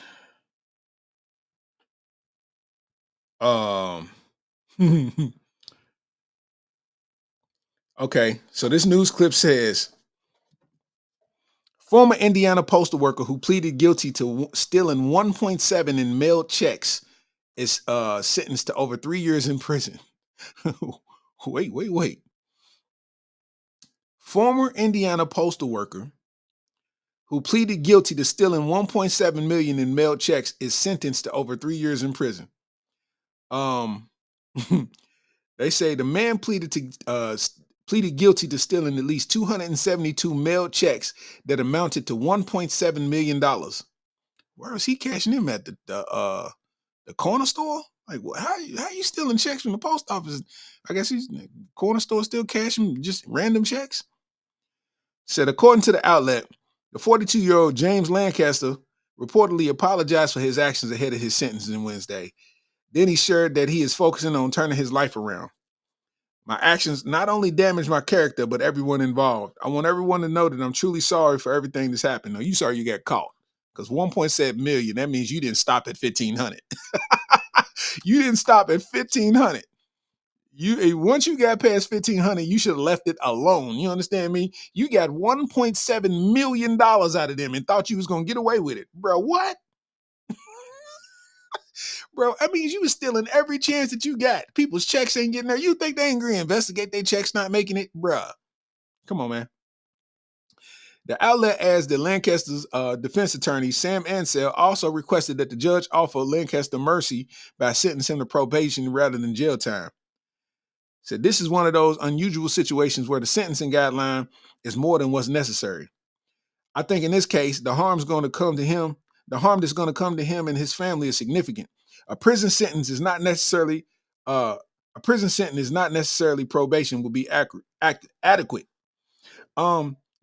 Okay, so this news clip says former Indiana postal worker who pleaded guilty to stealing 1.7 in mailed checks is sentenced to over 3 years in prison. Wait. Former Indiana postal worker who pleaded guilty to stealing 1.7 million in mailed checks is sentenced to over 3 years in prison. They say the man pleaded guilty to stealing at least 272 mailed checks that amounted to $1.7 million. Where is he cashing them at? The corner store? Like, how you stealing checks from the post office? I guess he's corner store still cashing just random checks. Said according to the outlet, the 42-year-old James Lancaster reportedly apologized for his actions ahead of his sentencing Wednesday. Then he shared that he is focusing on turning his life around. My actions not only damaged my character, but everyone involved. I want everyone to know that I'm truly sorry for everything that's happened. No, you sorry you got caught. Because 1.7 million, that means you didn't stop at 1,500. You didn't stop at 1,500. Once you got past 1,500, you should have left it alone. You understand me? You got $1.7 million out of them and thought you was going to get away with it. Bro, what? Bro, I mean, you was stealing every chance that you got. People's checks ain't getting there. You think they ain't going to investigate their checks not making it? Bruh. Come on, man. The outlet adds that Lancaster's defense attorney, Sam Ansell, also requested that the judge offer Lancaster mercy by sentencing him to probation rather than jail time. Said this is one of those unusual situations where the sentencing guideline is more than what's necessary. I think in this case, the harm that's going to come to him and his family is significant. A prison sentence is not necessarily probation will be adequate.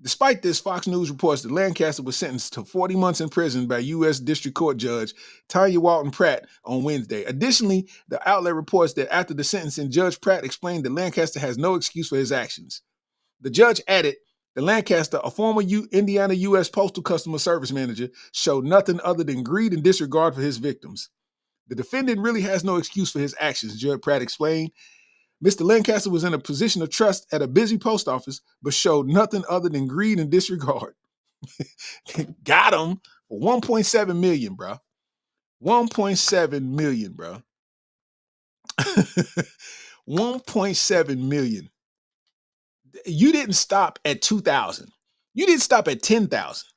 Despite this, Fox News reports that Lancaster was sentenced to 40 months in prison by U.S. District Court Judge Tanya Walton Pratt on Wednesday. Additionally, the outlet reports that after the sentencing, Judge Pratt explained that Lancaster has no excuse for his actions. The judge added that Lancaster, a former Indiana U.S. Postal Customer Service manager, showed nothing other than greed and disregard for his victims. The defendant really has no excuse for his actions, Judge Pratt explained. Mr. Lancaster was in a position of trust at a busy post office, but showed nothing other than greed and disregard. Got him for 1.7 million, bro. 1.7 million, bro. 1.7 million. You didn't stop at 2,000. You didn't stop at 10,000.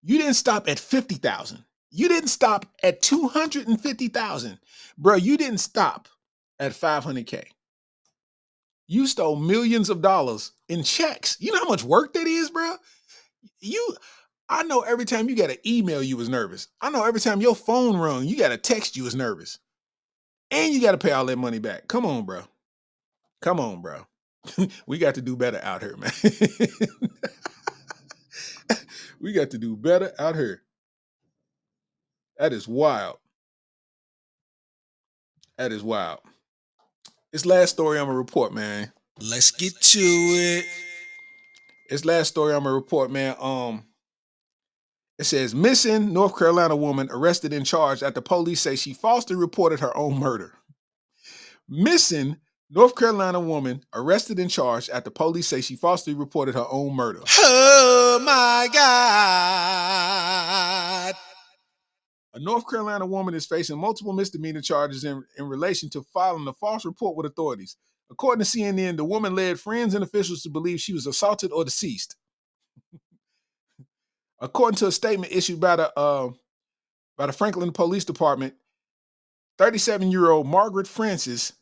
You didn't stop at 50,000. You didn't stop at 250,000. Bro, you didn't stop at 500K. You stole millions of dollars in checks. You know how much work that is, bro? I know every time you got an email, you was nervous. I know every time your phone rung, you got a text, you was nervous. And you got to pay all that money back. Come on, bro. Come on, bro. We got to do better out here, man. We got to do better out here. That is wild. That is wild. This last story I'm going to report, man. Let's get to it. This last story I'm going to report, man. It says, missing North Carolina woman arrested and charged after police say she falsely reported her own murder. Missing North Carolina woman arrested and charged after police say she falsely reported her own murder. Oh my God. A North Carolina woman is facing multiple misdemeanor charges in relation to filing a false report with authorities. According to CNN, the woman led friends and officials to believe she was assaulted or deceased. According to a statement issued by the Franklin Police Department, 37-year-old Margaret Francis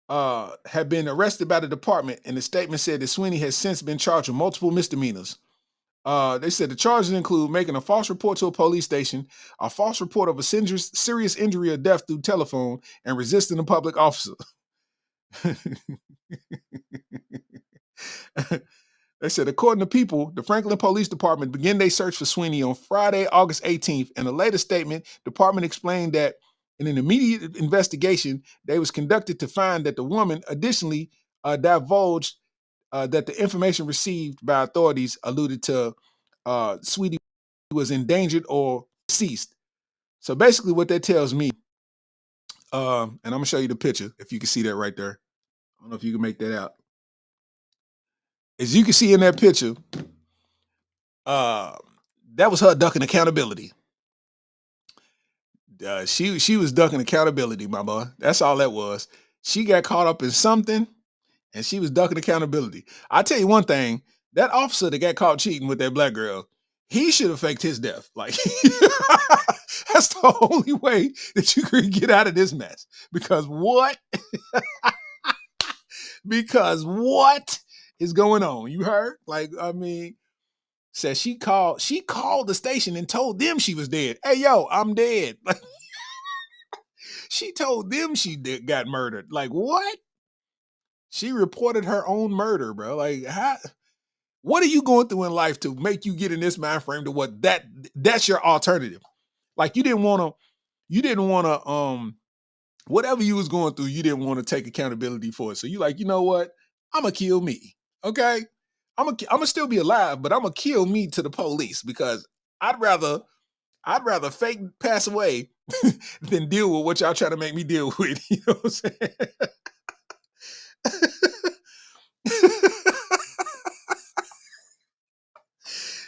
had been arrested by the department, and the statement said that Sweeney has since been charged with multiple misdemeanors. They said the charges include making a false report to a police station, a false report of a serious injury or death through telephone, and resisting a public officer. They said, according to People, the Franklin Police Department began their search for Sweeney on Friday, August 18th. In a later statement, the department explained that in an immediate investigation, they was conducted to find that the woman additionally divulged that the information received by authorities alluded to Sweeney was endangered or deceased. So basically what that tells me, and I'm going to show you the picture, if you can see that right there. I don't know if you can make that out. As you can see in that picture, that was her ducking accountability. She was ducking accountability, my boy. That's all that was. She got caught up in something, and she was ducking accountability. I tell you one thing, that officer that got caught cheating with that black girl, he should have faked his death. Like, that's the only way that you could get out of this mess. Because what? Because what is going on? You heard? Like, I mean, said she called the station and told them she was dead. Hey, yo, I'm dead. Like, she told them she got murdered. Like, what? She reported her own murder, bro. Like, how? What are you going through in life to make you get in this mind frame to what that's your alternative? Like, you didn't want to, whatever you was going through, you didn't want to take accountability for it. So you like, you know what? I'm going to kill me. Okay. I'm going to still be alive, but I'm going to kill me to the police because I'd rather fake pass away than deal with what y'all trying to make me deal with. You know what I'm saying?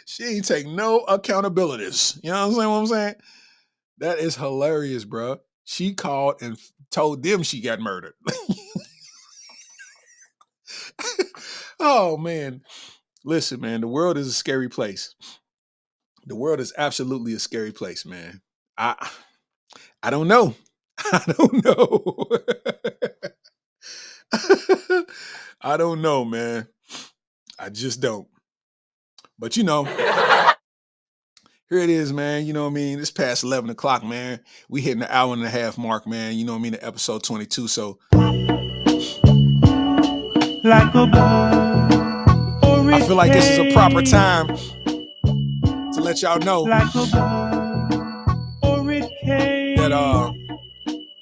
She ain't take no accountabilities. You know what I'm saying? That is hilarious, bro. She called and told them she got murdered. Oh, man. Listen, man, the world is a scary place. The world is absolutely a scary place, man. I don't know. I don't know. I don't know, man. I just don't. But, you know, here it is, man. You know what I mean? It's past 11 o'clock, man. We hitting the hour and a half mark, man. You know what I mean? The episode 22. So I feel like this is a proper time to let y'all know that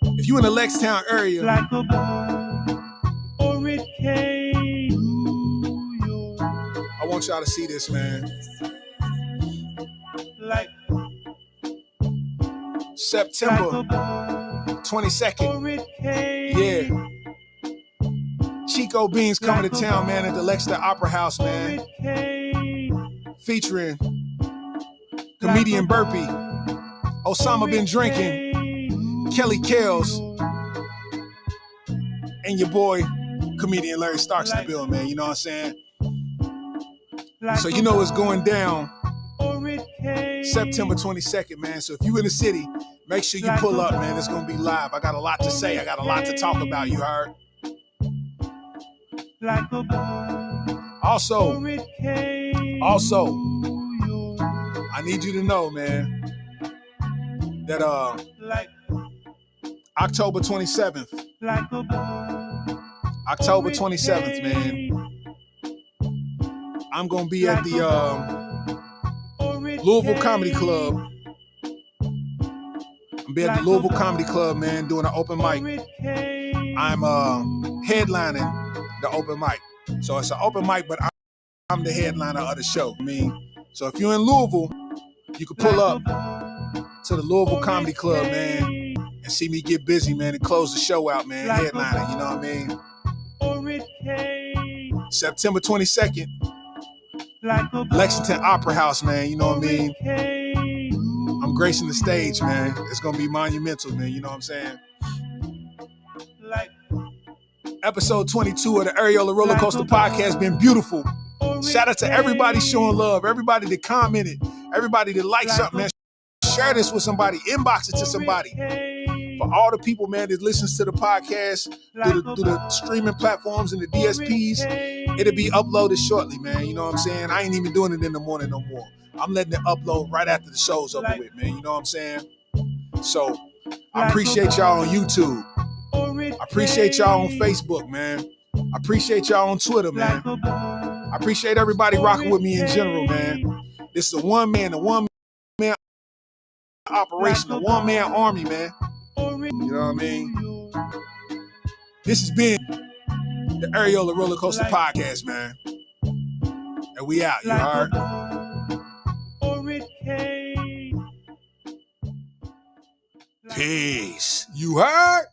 if you in the Lextown area, I want y'all to see this, man. September 22nd. Yeah. Chico Beans coming to town, man, at the Lexington Opera House, man. Featuring comedian Burpee, Osama Been Drinking, Kelly Kells, and your boy, comedian Larry Starks in the building, man. You know what I'm saying? So you know it's going down September 22nd, man. So if you in the city, make sure you pull up, man. It's going to be live. I got a lot to say. I got a lot to talk about, you heard? Also, I need you to know, man, that October 27th, man, I'm gonna be at the Louisville Comedy Club. I'm be at the Louisville Comedy Club, man, doing an open mic. I'm headlining the open mic. So it's an open mic, but I'm the headliner of the show. I mean, so if you're in Louisville, you can pull up to the Louisville Comedy Club, man, and see me get busy, man, and close the show out, man, headlining, you know what I mean? September 22nd, Lexington Opera House, man, you know what I mean? I'm gracing the stage, man. It's gonna be monumental, man, you know what I'm saying? Episode 22 of the Areola Rollercoaster podcast been beautiful. Shout out to everybody showing love, everybody that commented, everybody that liked something, man. Share this with somebody, inbox it to somebody. For all the people, man, that listens to the podcast through the streaming platforms and the DSPs, it'll be uploaded shortly, man. You know what I'm saying? I ain't even doing it in the morning no more. I'm letting it upload right after the show's over with, man. You know what I'm saying? So I appreciate y'all on YouTube. I appreciate y'all on Facebook, man. I appreciate y'all on Twitter, man. I appreciate everybody rocking with me in general, man. This is a one-man operation, a one-man army, man. You know what I mean? This has been the Areola Rollercoaster podcast, man. And we out, you heard? Peace. You heard?